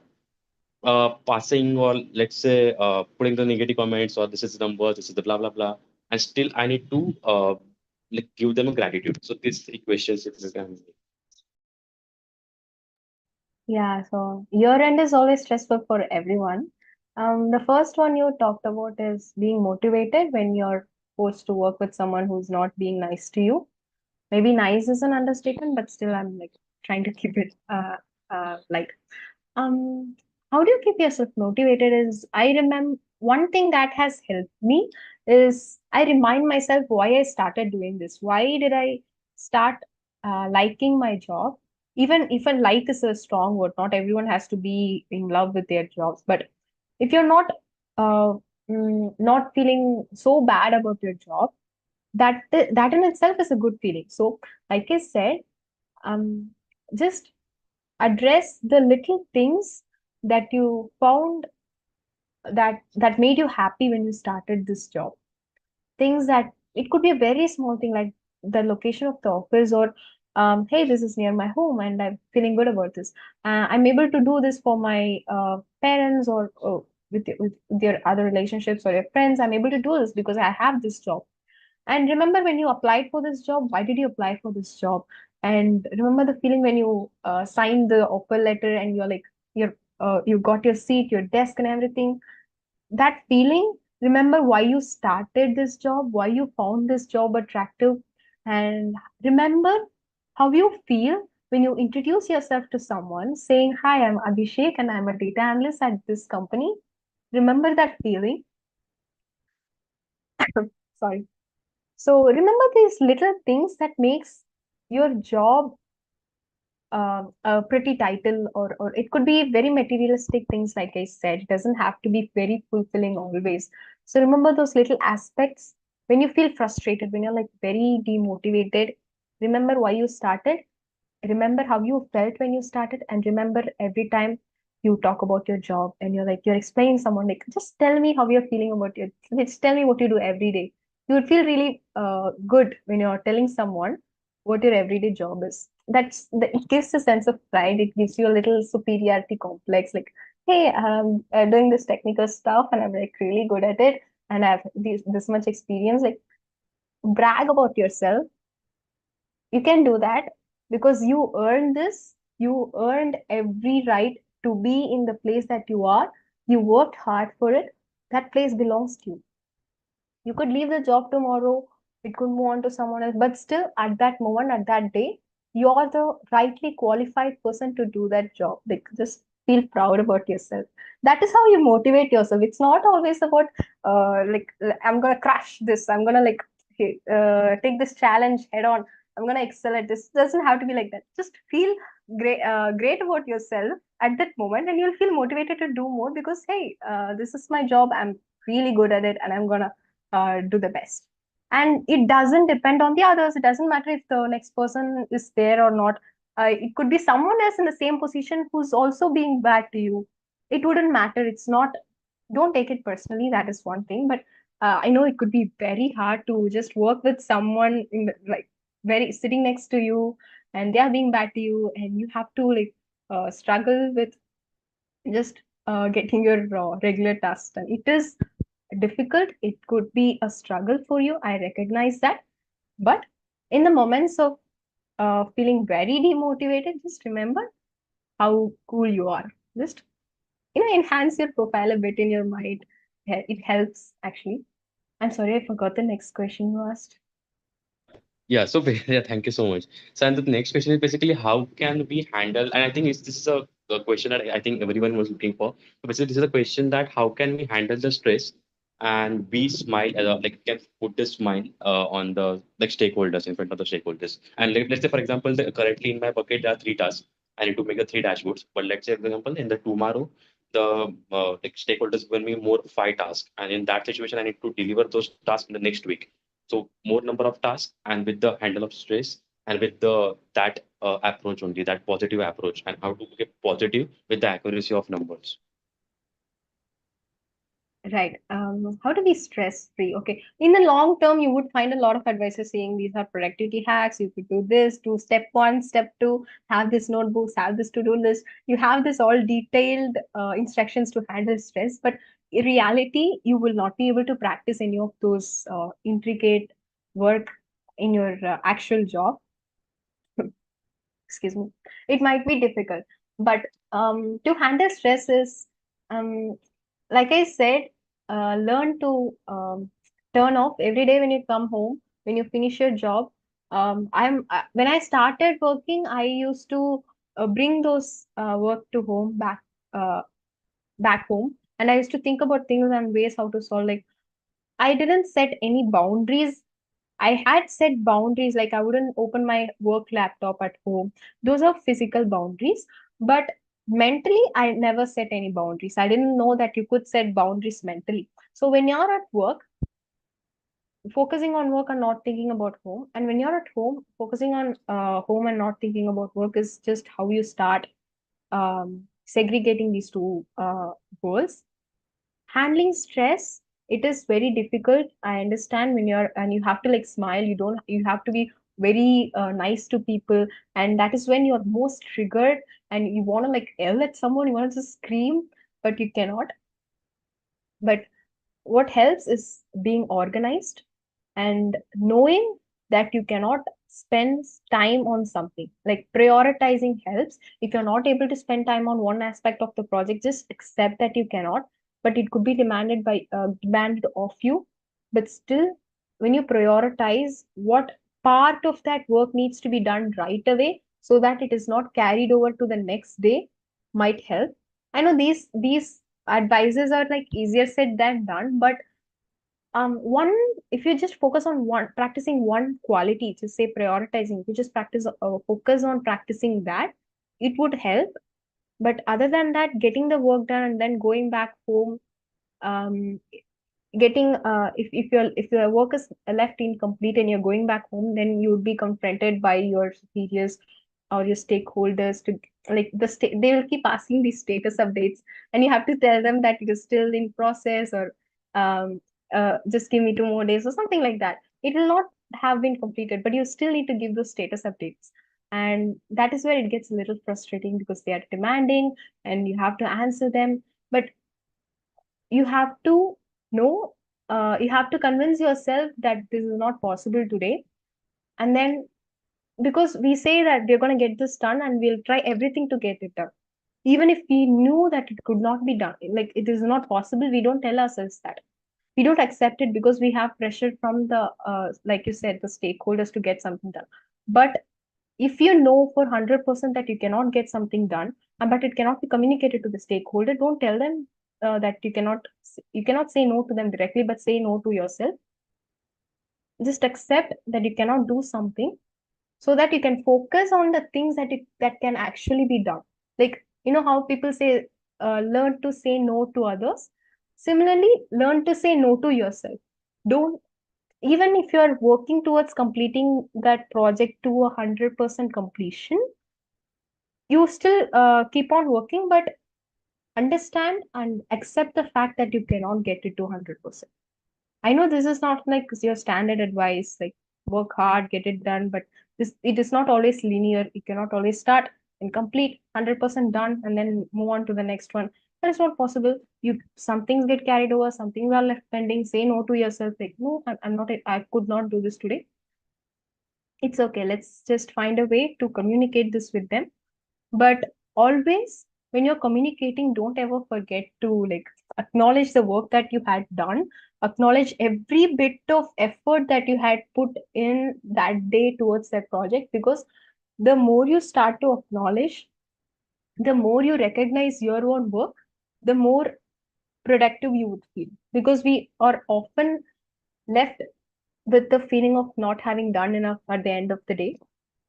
passing, or let's say putting the negative comments, or this is the number, this is the blah blah blah, and still I need to like give them a gratitude. So these three questions, if you can. Yeah, so year end is always stressful for everyone. The first one you talked about is being motivated when you're forced to work with someone who's not being nice to you. Maybe nice is an understatement, but still I'm like trying to keep it light. Um, how do you keep yourself motivated? Is I remember one thing that has helped me is I remind myself why I started doing this. Why did I start liking my job? Even if a like is a strong word, not everyone has to be in love with their jobs. But if you're uh, not feeling so bad about your job, that in itself is a good feeling. So, like I said, um, just address the little things that you found that made you happy when you started this job. Things that it could be a very small thing, like the location of the office, or hey, this is near my home and I'm feeling good about this. I'm able to do this for my parents, or with your other relationships or your friends. I'm able to do this because I have this job. And remember when you applied for this job, why did you apply for this job? And remember the feeling when you signed the offer letter and you're like, you got your seat, your desk, and everything. That feeling, remember why you started this job, why you found this job attractive, and remember how you feel when you introduce yourself to someone saying, "Hi, I'm Abhishek and I'm a data analyst at this company." Remember that feeling. Sorry. So remember these little things that makes your job a pretty title, or it could be very materialistic things, like I said. It doesn't have to be very fulfilling always. So remember those little aspects when you feel frustrated, when you're like very demotivated. Remember why you started, remember how you felt when you started, and remember every time you talk about your job and you're explaining someone, like, just tell me how you're feeling about it, just tell me what you do every day. You would feel really good when you're telling someone what your everyday job is. It gives a sense of pride, it gives you a little superiority complex, like, hey, I'm doing this technical stuff and I'm like really good at it, and I have this much experience. Like, brag about yourself. You can do that because you earned this. You earned every right to be in the place that you are. You worked hard for it. That place belongs to you. You could leave the job tomorrow, it could move on to someone else, but still, at that moment, at that day, you're the rightly qualified person to do that job. Like, just feel proud about yourself. That is how you motivate yourself. It's not always about, like, I'm gonna crush this, I'm gonna like, take this challenge head on, I'm gonna excel at this. It doesn't have to be like that. Just feel great about yourself at that moment, and you'll feel motivated to do more because, hey, this is my job, I'm really good at it, and I'm gonna do the best. And it doesn't depend on the others. It doesn't matter if the next person is there or not. It could be someone else in the same position who's also being bad to you. It wouldn't matter. It's not, don't take it personally. That is one thing. But I know it could be very hard to just work with someone in the, like, very sitting next to you, and they are being bad to you, and you have to like struggle with just getting your regular tasks done. It is difficult. It could be a struggle for you. I recognize that. But in the moments of feeling very demotivated, just remember how cool you are. Just, enhance your profile a bit in your mind. It helps actually. I'm sorry, I forgot the next question you asked. Yeah, so yeah, thank you so much. So, and the next question is basically how can we handle, and I think this is a question that I think everyone was looking for. So basically, this is a question that how can we handle the stress and be smile, like can put the smile on the like stakeholders in front of the stakeholders. And let's say, for example, currently in my bucket there are three tasks. I need to make the three dashboards. But let's say, for example, in the tomorrow, the like stakeholders given me more five tasks, and in that situation, I need to deliver those tasks in the next week. So more number of tasks and with the handle of stress and with the that approach only, that positive approach, and how to get positive with the accuracy of numbers. Right. How to be stress free? Okay. In the long term, you would find a lot of advices saying these are productivity hacks. You could do this, do step one, step two, have this notebooks, have this to do list. You have this all detailed instructions to handle stress. But in reality, you will not be able to practice any of those intricate work in your actual job. Excuse me. It might be difficult. But to handle stress is, um, like I said, learn to turn off every day when you come home, when you finish your job. When I started working, I used to bring those work to home uh, back home, and I used to think about things and ways how to solve. Like, I didn't set any boundaries. I had set boundaries, like I wouldn't open my work laptop at home. Those are physical boundaries. But mentally, I never set any boundaries. I didn't know that you could set boundaries mentally. So when you're at work, focusing on work and not thinking about home. And when you're at home, focusing on home and not thinking about work is just how you start segregating these two goals. Handling stress, it is very difficult. I understand when you're, and you have to like smile, you have to be very nice to people, and that is when you're most triggered and you want to like yell at someone, you want to just scream, but you cannot. But what helps is being organized And knowing that you cannot spend time on something, like prioritizing helps. If you're not able to spend time on one aspect of the project, just accept that you cannot, but it could be demanded of you. But still, when you prioritize what part of that work needs to be done right away so that it is not carried over to the next day, might help. I know these advices are like easier said than done, but one, if you just focus on one, practicing one quality, just say prioritizing, if you just focus on practicing that, it would help. But other than that, getting the work done and then going back home, um getting if your work is left incomplete and you're going back home, then you would be confronted by your superiors or your stakeholders to, like, they will keep asking these status updates, and you have to tell them that it is still in process, or um just give me 2 more days or something like that. It will not have been completed, but you still need to give those status updates. And that is where it gets a little frustrating, because they are demanding and you have to answer them. But you have to know, you have to convince yourself that this is not possible today. And then, because we say that we're going to get this done and we'll try everything to get it done, even if we knew that it could not be done, like it is not possible, we don't tell ourselves that. We don't accept it because we have pressure from the like you said, the stakeholders to get something done. But if you know for 100% that you cannot get something done, but it cannot be communicated to the stakeholder, don't tell them that you cannot say no to them directly, but say no to yourself. Just accept that you cannot do something, so that you can focus on the things that can actually be done. Like, you know how people say, learn to say no to others. Similarly, learn to say no to yourself. Don't, even if you're working towards completing that project to 100% completion, you still keep on working, but understand and accept the fact that you cannot get it to 100%. I know this is not like your standard advice, like work hard, get it done, but it is not always linear. You cannot always start and complete 100% done and then move on to the next one. That is not possible. Some things get carried over, some things are left pending. Say no to yourself, like, no, I'm not, I could not do this today. It's okay. Let's just find a way to communicate this with them. But always, when you're communicating, don't ever forget to, like, acknowledge the work that you had done, acknowledge every bit of effort that you had put in that day towards that project. Because the more you start to acknowledge, the more you recognize your own work, the more productive you would feel. Because we are often left with the feeling of not having done enough at the end of the day.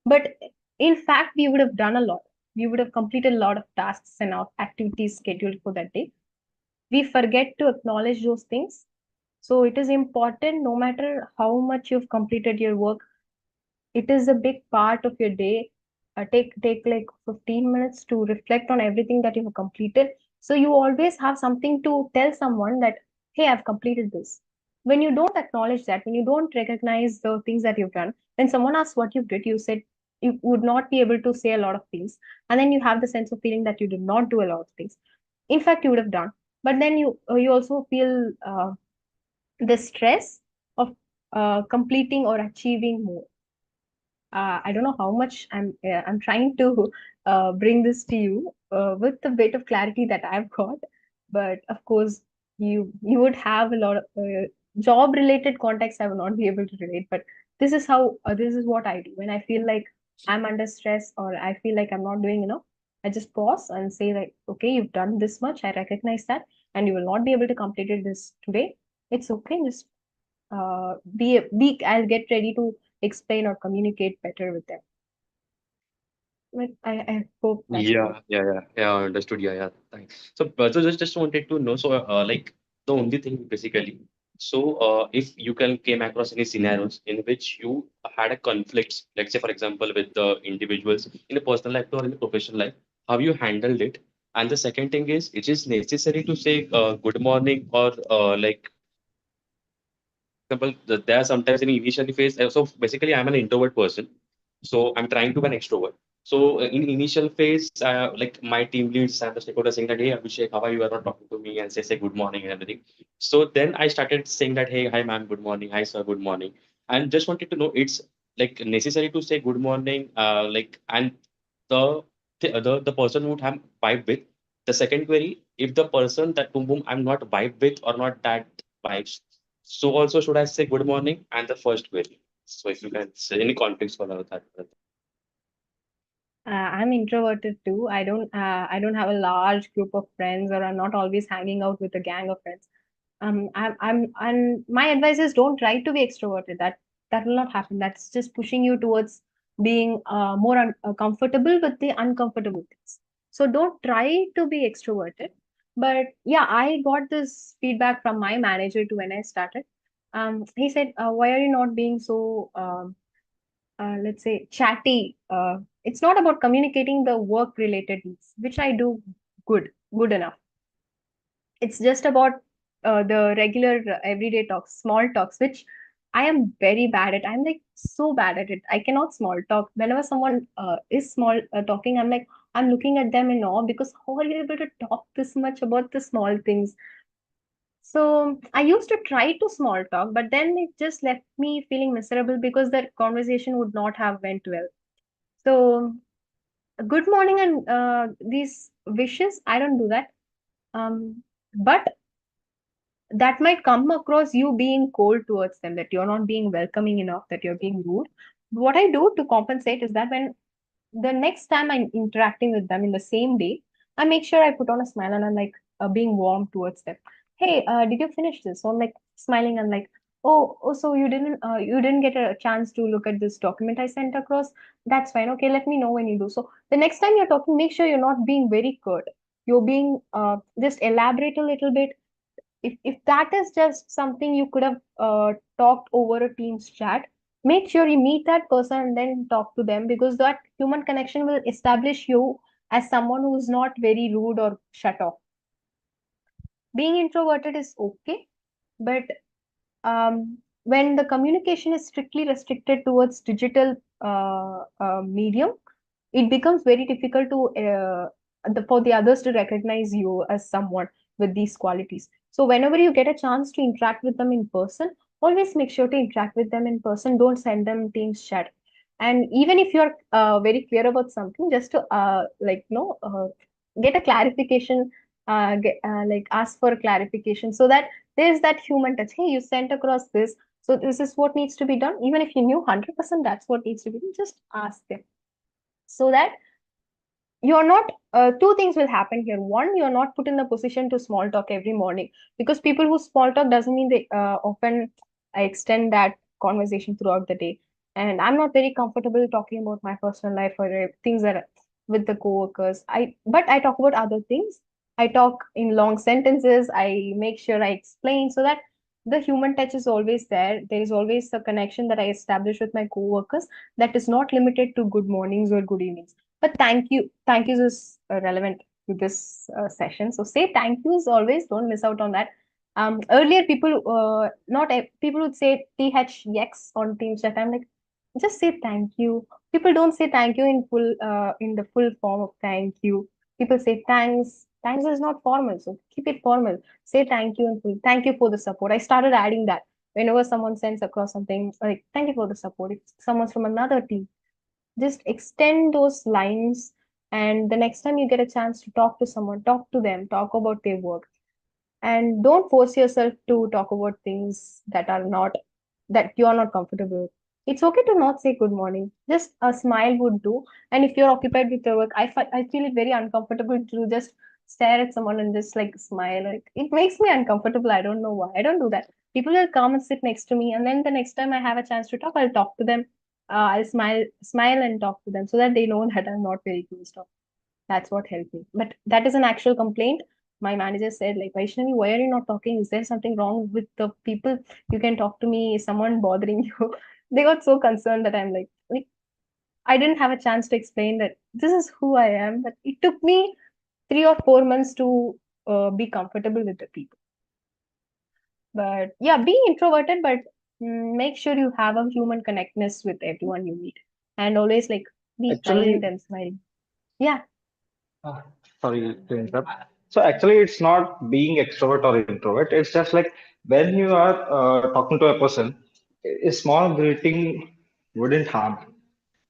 But in fact, we would have done a lot. We would have completed a lot of tasks and activities scheduled for that day. We forget to acknowledge those things. So it is important, no matter how much you've completed your work, it is a big part of your day. Take like 15 minutes to reflect on everything that you have completed. So you always have something to tell someone that, hey, I've completed this. When you don't acknowledge that, when you don't recognize the things that you've done, when someone asks what you did, you said you would not be able to say a lot of things. And then you have the sense of feeling that you did not do a lot of things. In fact, you would have done. But then you also feel the stress of completing or achieving more. I don't know how much I'm trying to bring this to you with the bit of clarity that I've got, but of course you would have a lot of job related context. I will not be able to relate, but this is what I do when I feel like I'm under stress or I feel like I'm not doing enough. I just pause and say like, okay, you've done this much. I recognize that, and you will not be able to complete it this today. It's okay. Just be. I'll get ready to explain or communicate better with them. Like, I hope that Yeah, understood. Yeah, thanks. So just wanted to know, so like the only thing basically, so if you can came across any scenarios in which you had a conflict, let's say for example with the individuals in a personal life or in a professional life, how you handled it? And the second thing is, it is necessary to say good morning or like example, there are sometimes in initially phase. So basically, I'm an introvert person, so I'm trying to be an extrovert. So in initial phase, like my team leads and the stakeholders saying that, hey, Abhishek, how are you? You are not talking to me and say good morning and everything. So then I started saying that, hey, hi, ma'am, good morning. Hi, sir, good morning. And just wanted to know it's like necessary to say good morning, and the the person would have vibe with. The second query, if the person that to whom I'm not vibe with or not that vibes, so also should I say good morning? And the first query. So if you can say any context for that. I'm introverted too. I don't have a large group of friends, or I'm not always hanging out with a gang of friends. And my advice is don't try to be extroverted. That will not happen. That's just pushing you towards being more comfortable with the uncomfortable things. So don't try to be extroverted. But yeah, I got this feedback from my manager too when I started. He said, "Why are you not being so let's say chatty? It's not about communicating the work related needs, which I do good enough. It's just about the regular everyday talks, small talks, which I am very bad at. I'm like so bad at it. I cannot small talk. Whenever someone is small talking, I'm like, I'm looking at them in awe because how are you able to talk this much about the small things? So I used to try to small talk, but then it just left me feeling miserable because that conversation would not have went well. So good morning and these wishes, I don't do that. But that might come across you being cold towards them, that you're not being welcoming enough, that you're being rude. What I do to compensate is that when the next time I'm interacting with them in the same day, I make sure I put on a smile and I'm like being warm towards them. Hey, did you finish this? So I'm like smiling and like, oh, so you didn't get a chance to look at this document I sent across. That's fine. Okay, let me know when you do. So the next time you're talking, make sure you're not being very curt. You're being just elaborate a little bit. If that is just something you could have talked over a Teams chat, make sure you meet that person and then talk to them, because that human connection will establish you as someone who's not very rude or shut off. Being introverted is okay, but when the communication is strictly restricted towards digital medium, it becomes very difficult to for the others to recognize you as someone with these qualities. So whenever you get a chance to interact with them in person, always make sure to interact with them in person. Don't send them Teams chat. And even if you're very clear about something, just to get a clarification, like ask for a clarification, so that there's that human touch. Hey, you sent across this, so this is what needs to be done. Even if you knew 100% that's what needs to be done, just ask them, so that you're not two things will happen here. One, you're not put in the position to small talk every morning, because people who small talk doesn't mean they often extend that conversation throughout the day. And I'm not very comfortable talking about my personal life or things that are with the coworkers. But I talk about other things. I talk in long sentences. I make sure I explain, so that the human touch is always there. There is always a connection that I establish with my coworkers that is not limited to good mornings or good evenings. But thank you is relevant to this session. So say thank yous always. Don't miss out on that. Earlier, people not people would say THX on Teams chat. I'm like, just say thank you. People don't say thank you in the full form of thank you. People say thanks. Thanks is not formal, so keep it formal. Say thank you and full. Thank you for the support. I started adding that whenever someone sends across something like thank you for the support. If someone's from another team, just extend those lines, and the next time you get a chance to talk to someone, talk to them, talk about their work, and don't force yourself to talk about things that you are not comfortable with. It's okay to not say good morning. Just a smile would do. And if you're occupied with your work, I feel it very uncomfortable to just stare at someone and just like smile. Like, it makes me uncomfortable. I don't know why. I don't do that. People will come and sit next to me, and then the next time I have a chance to talk, I'll talk to them. I'll smile and talk to them, so that they know that I'm not very closed off. That's what helped me. But that is an actual complaint. My manager said, like, Vaishnavi, why are you not talking? Is there something wrong with the people? You can talk to me. Is someone bothering you? They got so concerned that I'm like, I didn't have a chance to explain that this is who I am. But it took me 3 or 4 months to be comfortable with the people. But yeah, be introverted, but make sure you have a human connectness with everyone you meet. And always like be silent Actually, and smile. Yeah. uh, sorry to interrupt. So actually, it's not being extrovert or introvert. It's just like when you are talking to a person, a small greeting wouldn't harm.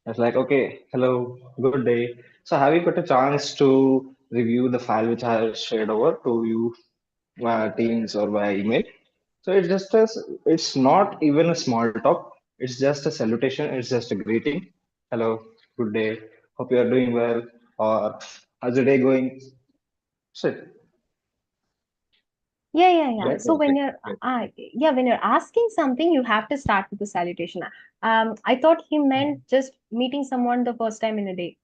It's like, okay, hello, good day. So have you got a chance to review the file which I have shared over to you via Teams or via email? So it's just as it's not even a small talk. It's just a salutation. It's just a greeting. Hello, good day. Hope you are doing well. Or how's the day going? So Yeah. Yeah, So when perfect. you're Yeah. yeah, when you're asking something, you have to start with the salutation. I thought he meant just meeting someone the first time in a day.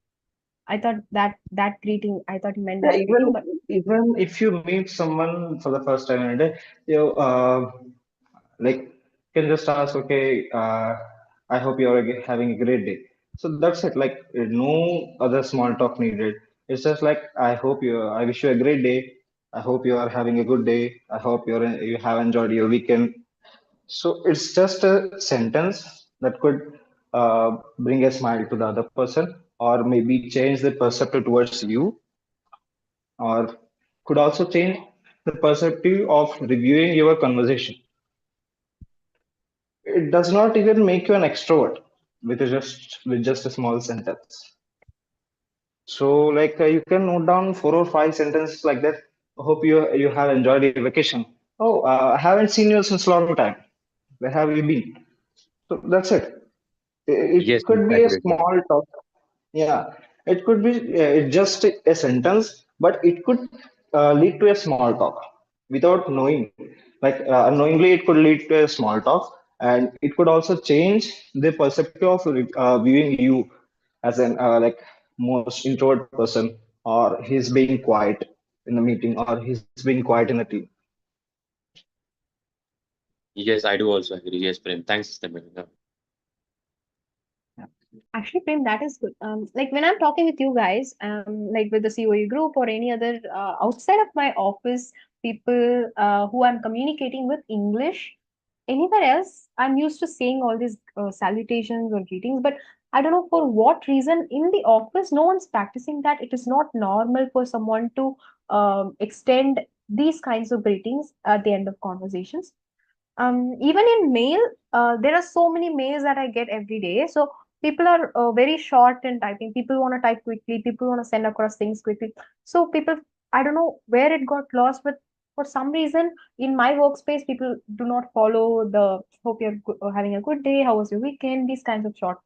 I thought that greeting, I thought he meant yeah, that greeting, but even if you meet someone for the first time in a day, you like can just ask, okay, I hope you are having a great day. So that's it. Like no other small talk needed. It's just like I wish you a great day. I hope you are having a good day. I hope you have enjoyed your weekend. So it's just a sentence that could bring a smile to the other person, or maybe change the perspective towards you, or could also change the perspective of reviewing your conversation. It does not even make you an extrovert with just a small sentence. So like you can note down 4 or 5 sentences like that. Hope you have enjoyed your vacation. Oh, I haven't seen you since long time. Where have you been? So that's it. Yes, It could be a exactly. small talk. Yeah, it could be just a sentence, but it could lead to a small talk without knowing. Like unknowingly, it could lead to a small talk, and it could also change the perspective of viewing you as an like most introvert person, or he's being quiet in the meeting, or he's being quiet in the team. Yes, I do also agree. Yes, Prem. Thanks, Tamil. Yeah. actually, Prem, that is good. Like when I'm talking with you guys, like with the COE group or any other outside of my office, people who I'm communicating with English, anywhere else, I'm used to saying all these salutations or greetings, but I don't know for what reason in the office, no one's practicing that. It is not normal for someone to extend these kinds of greetings at the end of conversations. Even in mail, there are so many mails that I get every day. So people are very short in typing. People want to type quickly. People want to send across things quickly. So people, I don't know where it got lost, but for some reason in my workspace, people do not follow the hope you're having a good day. How was your weekend? These kinds of short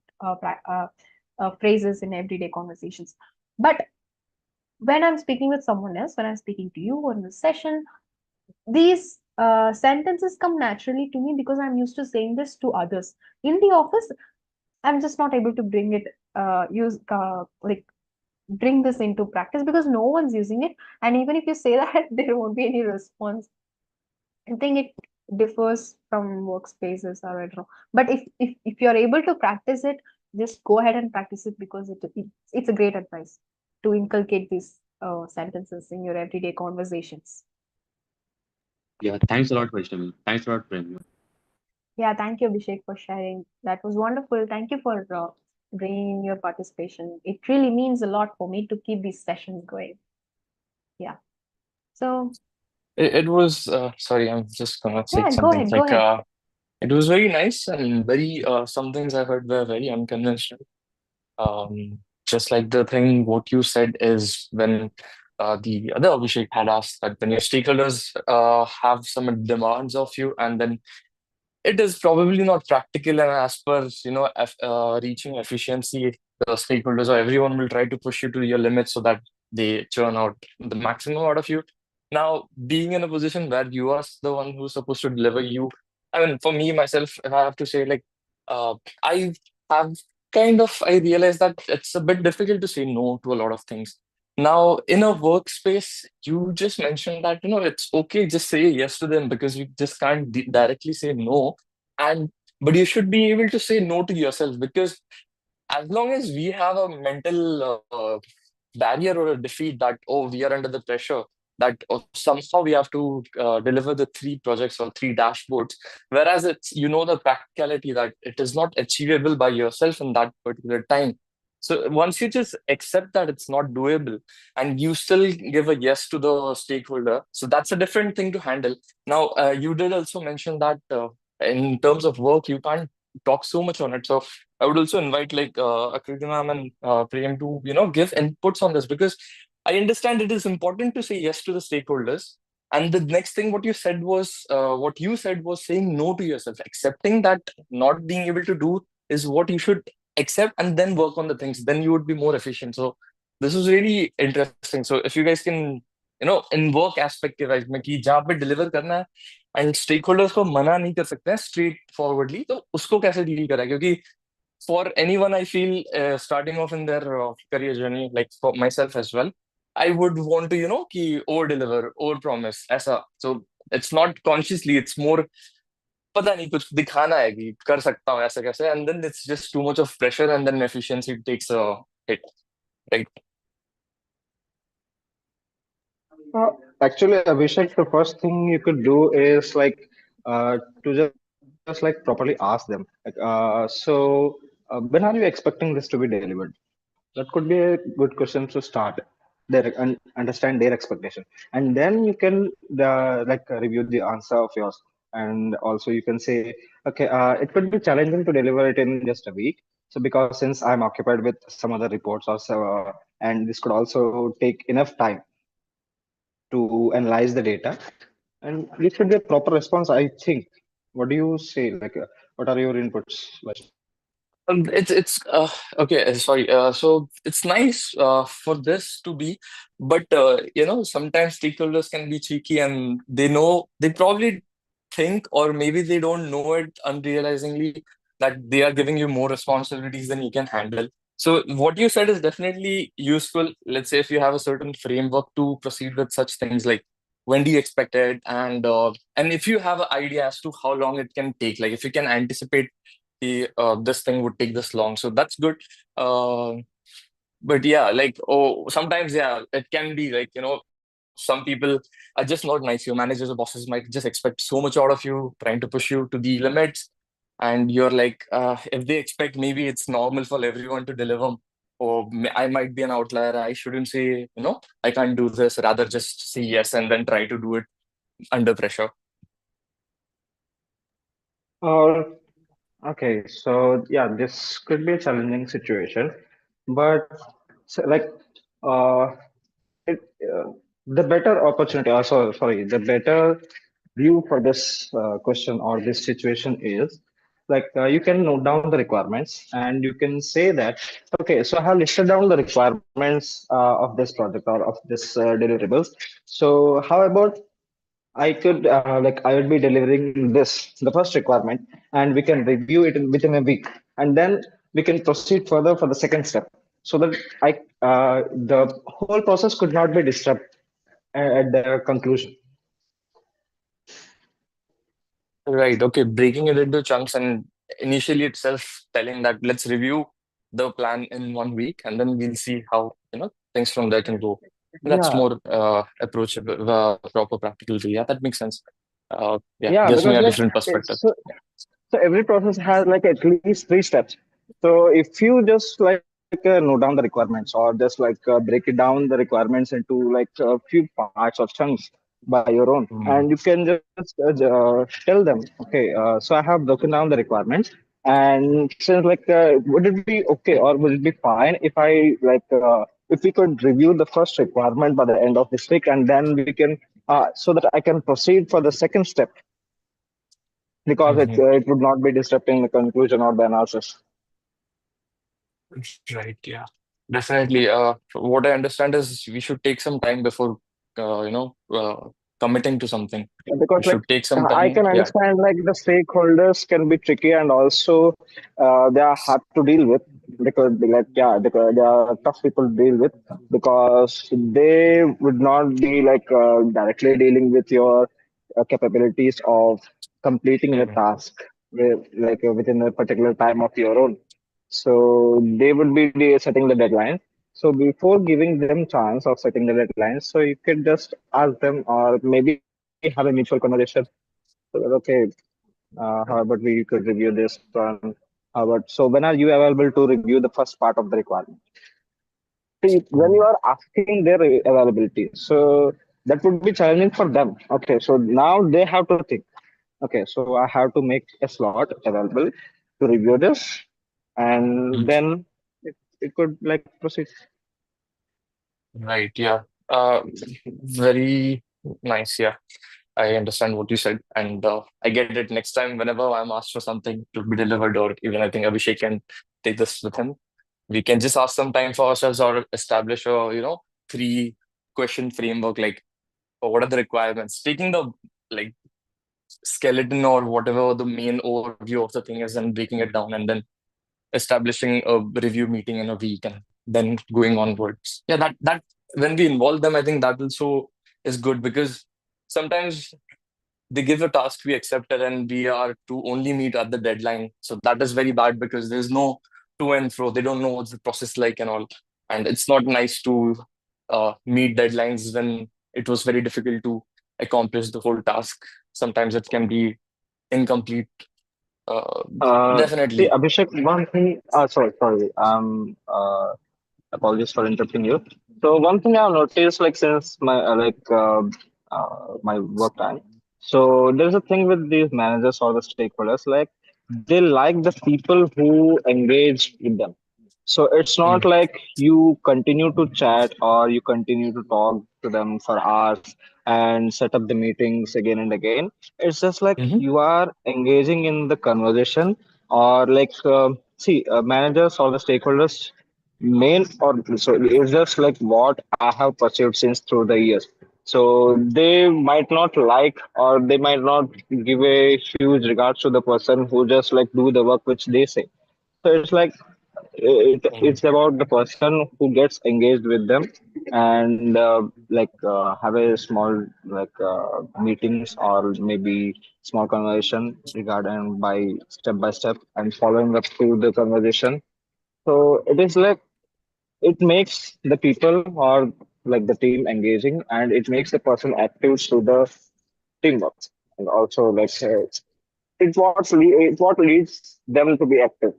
phrases in everyday conversations. But when I'm speaking with someone else, when I'm speaking to you or in a session, these sentences come naturally to me because I'm used to saying this to others. In the office, I'm just not able to bring it, use, like, bring this into practice because no one's using it. And even if you say that, there won't be any response. I think it differs from workspaces or I don't know. But if you're able to practice it, just go ahead and practice it because it's a great advice to inculcate these sentences in your everyday conversations. Yeah, thanks a lot, Vaishnavi. Thanks a lot, Prem. Yeah, thank you, Abhishek, for sharing. That was wonderful. Thank you for bringing your participation. It really means a lot for me to keep these sessions going. Yeah. So, It was sorry, I'm just gonna say yeah, go something ahead, go like ahead. it was very nice and very some things I heard were very unconventional. Just like the thing what you said is when the other Abhishek had asked that when your stakeholders have some demands of you, and then it is probably not practical, and as per reaching efficiency, the stakeholders or everyone will try to push you to your limits so that they churn out the maximum out of you. Now, being in a position where you are the one who's supposed to deliver, I mean, for me myself, if I have to say, like, I have I realize that it's a bit difficult to say no to a lot of things. Now, in a workspace, you just mentioned that, it's okay, just say yes to them because you just can't directly say no. And but you should be able to say no to yourself, because as long as we have a mental barrier or a defeat that, oh, we are under the pressure, that somehow we have to deliver the three projects or three dashboards, whereas it's, the practicality that it is not achievable by yourself in that particular time. So once you just accept that it's not doable and you still give a yes to the stakeholder, so that's a different thing to handle. Now, you did also mention that in terms of work, you can't talk so much on it. So I would also invite like Akriti ma'am and Prem to, give inputs on this, because I understand it is important to say yes to the stakeholders. And the next thing, what you said was saying no to yourself, accepting that not being able to do is what you should accept and then work on the things. Then you would be more efficient. So this is really interesting. So if you guys can, in work aspect के wise में कि जहाँ पे deliver करना है and stakeholders को मना नहीं कर सकते हैं straight forwardly, तो उसको कैसे deal करा, क्योंकि for anyone I feel starting off in their career journey, like for myself as well, I would want to, कि over deliver, over promise ऐसा. So it's not consciously, it's more पता नहीं कुछ दिखाना है कि कर सकता हूँ ऐसे कैसे, and then it's just too much of pressure and then efficiency takes a hit, right? Uh, Actually, Abhishek, the first thing you could do is like to just like properly ask them. Like, when are you expecting this to be delivered? That could be a good question to start their understand their expectation, and then you can review the answer of yours, and also you can say, okay, it could be challenging to deliver it in just a week. So because since I'm occupied with some other reports also, and this could also take enough time to analyze the data, and this should be a proper response, I think. What do you say? Like, what are your inputs, Vaishnavi? It's okay. Sorry. So it's nice for this to be, but sometimes stakeholders can be cheeky and they probably think, or maybe they don't know it unrealizingly, that they are giving you more responsibilities than you can handle. So what you said is definitely useful. Let's say if you have a certain framework to proceed with such things, like when do you expect it, and if you have an idea as to how long it can take, like if you can anticipate this thing would take this long, so that's good. uh, but yeah, like, oh, sometimes, yeah, it can be like, some people are just not nice. Your managers or bosses might just expect so much out of you, trying to push you to the limits, and you're like, if they expect, maybe it's normal for everyone to deliver, or I might be an outlier, I shouldn't say, I can't do this, rather just say yes and then try to do it under pressure. Uh, okay, so yeah, this could be a challenging situation, but so, like uh, it, the better opportunity, sorry, the better view for this question or this situation is like you can note down the requirements and you can say that, okay, so I have listed down the requirements of this project or of this deliverables. So how about I would be delivering this, the first requirement, and we can review it within a week, and then we can proceed further for the second step, so that the whole process could not be disturbed at the conclusion. Right. Okay. Breaking it into chunks and initially itself telling that let's review the plan in 1 week and then we'll see how, things from there can go. That's Yeah, more approachable, proper, practical way. Yeah, that makes sense. Yeah, yeah, gives me because a like different perspective. so, so every process has like at least three steps. So if you just like note down the requirements or just like break it down the requirements into like a few parts or chunks by your own, Mm. and you can just tell them, okay, so I have broken down the requirements, and since like would it be okay or would it be fine if I if we could review the first requirement by the end of this week, and then we can so that I can proceed for the second step, because Mhm. it would not be disrupting the conclusion or the analysis. Right. Yeah. Definitely. What I understand is we should take some time before, committing to something. We Because like should take some I time. can Yeah. understand like the stakeholders can be tricky, and also they are hard to deal with, because they are tough people to deal with, because they would not be like directly dealing with your capabilities of completing the Mhm. task within a particular time of your own. So they would be setting the deadline. So before giving them chance of setting the deadlines, so you could just ask them or maybe have a mutual conversation. So that, okay, how about we could review this one But so when are you available to review the first part of the requirement? See, when you Mm. are asking their availability, so that would be challenging for them. Okay, so now they have to think. Okay, so I have to make a slot available to review this, and Mm. then it could like proceed. Right, yeah. Very nice, yeah. I understand what you said, and I get it. Next time, whenever I'm asked for something to be delivered, or even I think Abhishek can take this with him, we can just ask some time for ourselves or establish a, three question framework, like what are the requirements, taking the like skeleton or whatever the main overview of the thing is and breaking it down and then establishing a review meeting in a week and then going onwards. Yeah, that when we involve them, I think that also is good because sometimes they give a task, we accept it, and we are to only meet at the deadline. So that is very bad because there's no to and fro. They don't know what's the process like and all. And it's not nice to meet deadlines when it was very difficult to accomplish the whole task. Sometimes it can be incomplete. Uh, See, Definitely. Abhishek, one thing. Sorry. Apologies for interrupting you. So one thing I've noticed, like since my work time, so there's a thing with these managers or the stakeholders, like they like the people who engage with them. So it's not Mm. like you continue to chat or you continue to talk to them for hours and set up the meetings again and again. It's just like Mhm. you are engaging in the conversation or see, managers or the stakeholders main or so it's just like what I have perceived since through the years. So they might not like or they might not give a huge regards to the person who just like do the work which they say. So it's like Mhm. it's about the person who gets engaged with them and have a small meetings or maybe small conversation regarding by step and following up through the conversation. So it is like it makes the people or like the team engaging and it makes the person active through the teamwork and also it's what leads them to be active.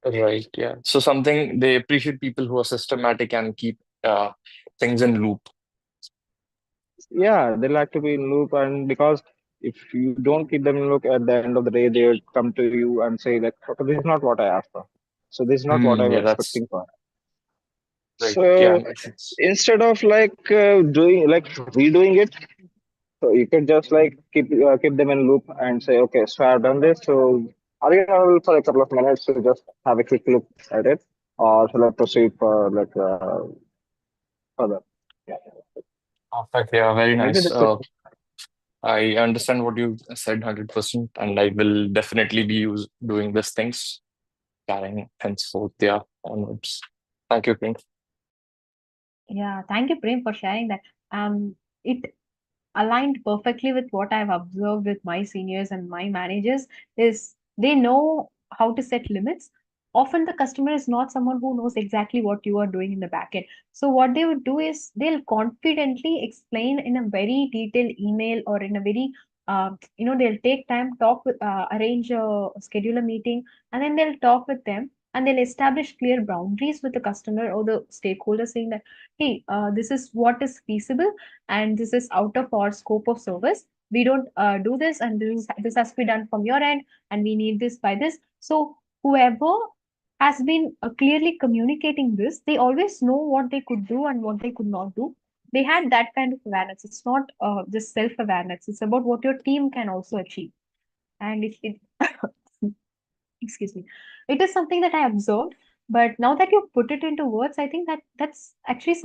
Right. Yeah. So something they appreciate people who are systematic and keep things in loop. Yeah, they like to be in loop, and because if you don't keep them in loop, at the end of the day, they will come to you and say that, "Okay, this is not what I asked for. So this is not what I Yeah, was that's expecting for." right. Yeah, So makes sense. instead of doing like redoing it, so you could just like keep them in loop and say, "Okay, so I've done this. So are you available for a couple of minutes to just have a quick look at it, or shall I proceed for further?" Yeah, Perfect. Yeah, very maybe nice. this is I understand what you said 100%, and I will definitely be doing these things, carrying henceforth, yeah, onwards. Thank you, Prince. Yeah, thank you, Prem, for sharing that. It aligned perfectly with what I've observed with my seniors and my managers is they know how to set limits. Often the customer is not someone who knows exactly what you are doing in the back end. So what they would do is they'll confidently explain in a very detailed email or in a very they'll take time, talk with arrange schedule a meeting, and then they'll talk with them and they'll establish clear boundaries with the customer or the stakeholder saying that, hey, this is what is feasible and this is out of our scope of service. We don't do this, and this has to be done from your end, and we need this by this. So whoever has been clearly communicating this, they always know what they could do and what they could not do. They had that kind of awareness. It's not just self awareness. It's about what your team can also achieve. And if it excuse me, it is something that I observed, but now that you put it into words, I think that that's actually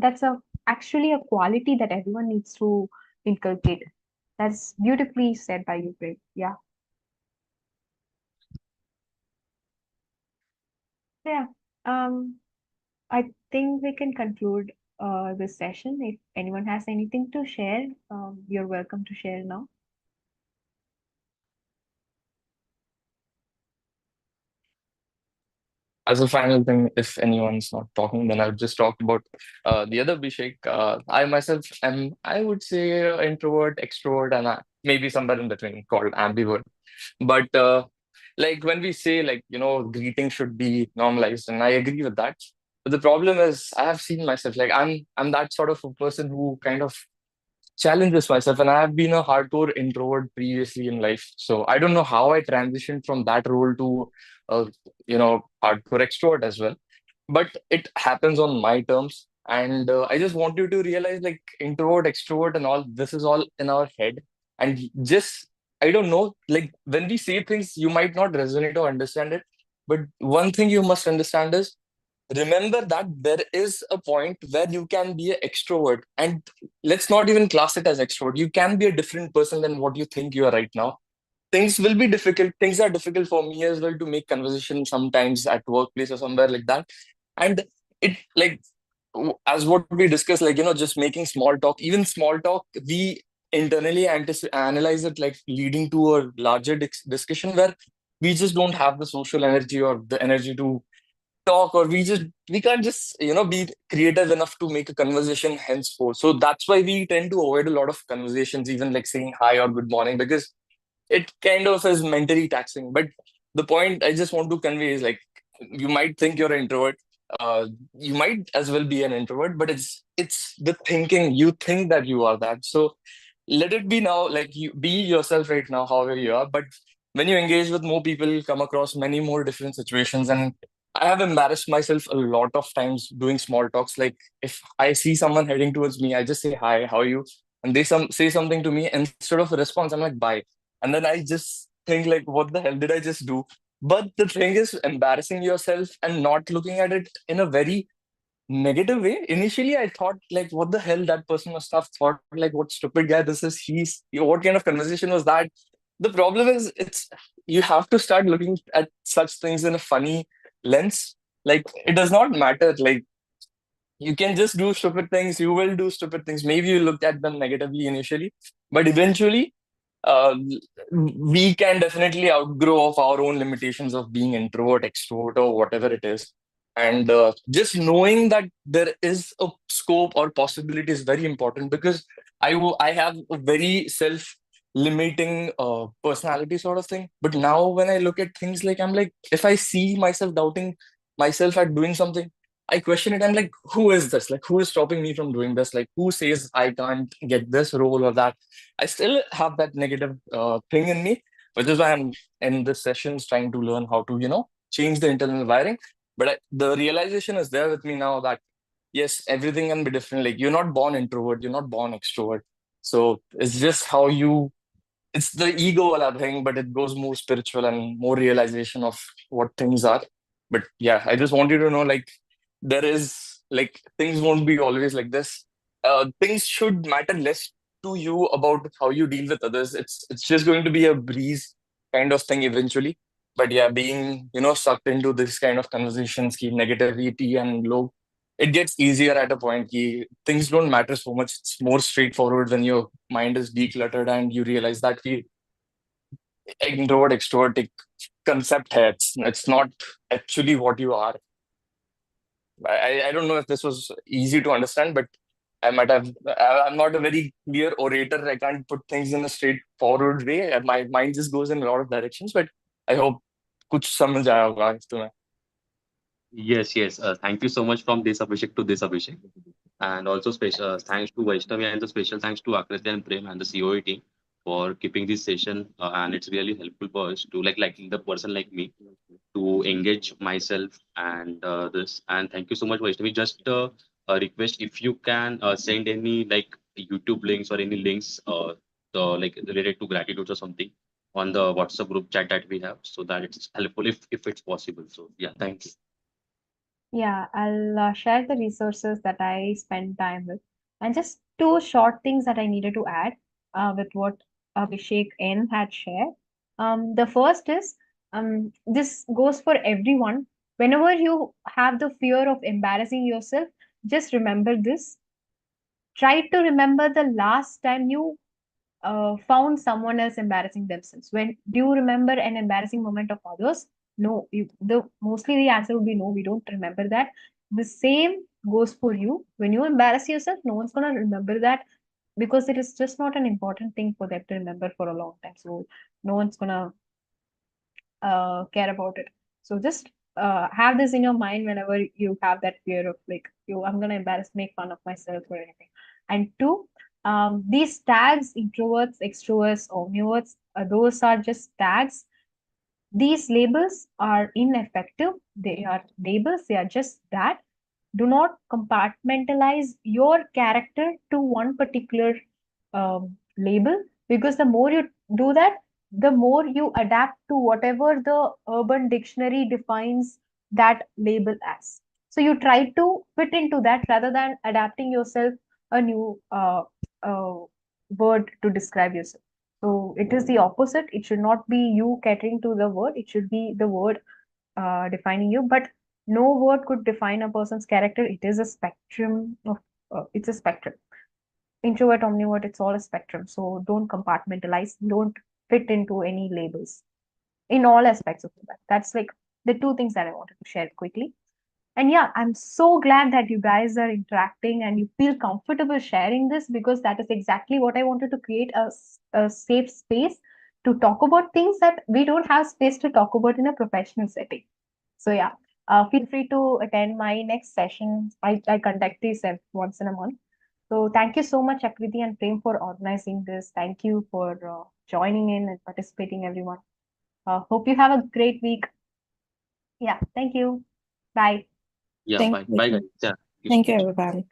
that's a actually a quality that everyone needs to inculcate. That's beautifully said by you, Greg. Yeah. Yeah. um I think we can conclude this session. If anyone has anything to share, you're welcome to share now. As a final thing, if anyone's not talking, then I've just talked about the other Abhishek. I myself am, I would say, introvert, extrovert, and maybe somewhere in between called ambivert. But like when we say like, greeting should be normalized, and I agree with that. But the problem is I have seen myself like I'm that sort of a person who kind of challenges myself, and I have been a hardcore introvert previously in life. So I don't know how I transitioned from that role to a hardcore extrovert as well. But it happens on my terms. And I just want you to realize like introvert, extrovert, and all this is all in our head. And just, I don't know, like when we say things, you might not resonate or understand it. But one thing you must understand is remember that there is a point where you can be an extrovert. And let's not even class it as extrovert. You can be a different person than what you think you are right now. Things will be difficult. Things are difficult for me as well to make conversation sometimes at workplace or somewhere like that. And it like as what we discussed, like just making small talk, even small talk, we internally analyze it like leading to a larger discussion where we just don't have the social energy or the energy to talk, or we can't just be creative enough to make a conversation henceforth. So that's why we tend to avoid a lot of conversations, even like saying hi or good morning, because it kind of is mentally taxing. But the point I just want to convey is like you might think you're an introvert, you might as well be an introvert, but it's the thinking. You think that you are that. So let it be now. Like you be yourself right now, however you are. But when you engage with more people, you come across many more different situations. And I have embarrassed myself a lot of times doing small talks. Like if I see someone heading towards me, I just say hi, how are you? And they say something to me, instead of a response, I'm like bye. And then I just think like, what the hell did I just do? But the thing is, embarrassing yourself and not looking at it in a very negative way. Initially, I thought like, what the hell, that person must have thought like, what stupid guy this is. What kind of conversation was that? The problem is, you have to start looking at such things in a funny lens. Like it does not matter. Like you can just do stupid things. You will do stupid things. Maybe you looked at them negatively initially, but eventually uh, we can definitely outgrow of our own limitations of being introvert, extrovert, or whatever it is. And just knowing that there is a scope or possibility is very important, because I have a very self-limiting personality sort of thing. But now when I look at things, like I'm like, if I see myself doubting myself at doing something, I question it. I'm like, who is this? Like, who is stopping me from doing this? Like, who says I can't get this role or that? I still have that negative thing in me, which is why I'm in this sessions trying to learn how to, change the internal wiring. But the realization is there with me now that yes, everything can be different. Like you're not born introvert, you're not born extrovert. So it's just how it's the ego wala thing, but it goes more spiritual and more realization of what things are. But yeah, I just want you to know, like, there is like things won't be always like this. Things should matter less to you about how you deal with others. It's just going to be a breeze kind of thing eventually. But yeah, being sucked into this kind of conversations, ki negativity and low, it gets easier at a point. Ki things don't matter so much. It's more straightforward when your mind is decluttered and you realize that ki introvert extrovert एक concept है. It's not actually what you are. I don't know if this was easy to understand, but I might have. I'm not a very clear orator. I can't put things in a straightforward way. My mind just goes in a lot of directions. But I hope कुछ समझ आया होगा तुम्हें. Yes, yes. Thank you so much from this Abhishek to this Abhishek. And also special thanks to Vaishnavi, and the special thanks to Akriti and Prem and the COE team for keeping this session. And it's really helpful for us to like the person like me to engage myself and this. And thank you so much, Vaishnavi. Just a request, if you can send any like YouTube links or any links like related to gratitude or something on the WhatsApp group chat that we have, so that it's helpful if it's possible. So yeah, thank you. Yeah, I'll share the resources that I spend time with. And just two short things that I needed to add with what Abhishek N had shared. The first is this goes for everyone. Whenever you have the fear of embarrassing yourself, just remember this. Try to remember the last time you found someone else embarrassing themselves. When do you remember an embarrassing moment of others? No, the mostly the answer would be no. We don't remember that. The same goes for you. When you embarrass yourself, no one's gonna remember that because it is just not an important thing for them to remember for a long time. So no one's gonna care about it. So just have this in your mind whenever you have that fear of like, I'm gonna make fun of myself or anything. And two, these tags, introverts, extroverts, omniverts, those are just tags. These labels are ineffective. They are labels. They are just that. Do not compartmentalize your character to one particular label, because the more you do that, the more you adapt to whatever the urban dictionary defines that label as. So you try to fit into that rather than adapting yourself a new uh, word to describe yourself. So it is the opposite. It should not be you catering to the word. It should be the word defining you. But no word could define a person's character. It is a spectrum of. It's a spectrum. Introvert, omnivert. It's all a spectrum. So don't compartmentalize. Don't fit into any labels in all aspects of that. That's like the two things that I wanted to share quickly. And yeah, I'm so glad that you guys are interacting and you feel comfortable sharing this, because that is exactly what I wanted to create, a safe space to talk about things that we don't have space to talk about in a professional setting. So yeah, feel free to attend my next session. I conduct these once in a month. So thank you so much, Akriti and Prem, for organizing this. Thank you for joining in and participating, everyone. Hope you have a great week. Yeah, thank you. Bye. Yeah, Thank bye. you. Bye, guys. Yeah. Thank you so Thank you, much. everybody.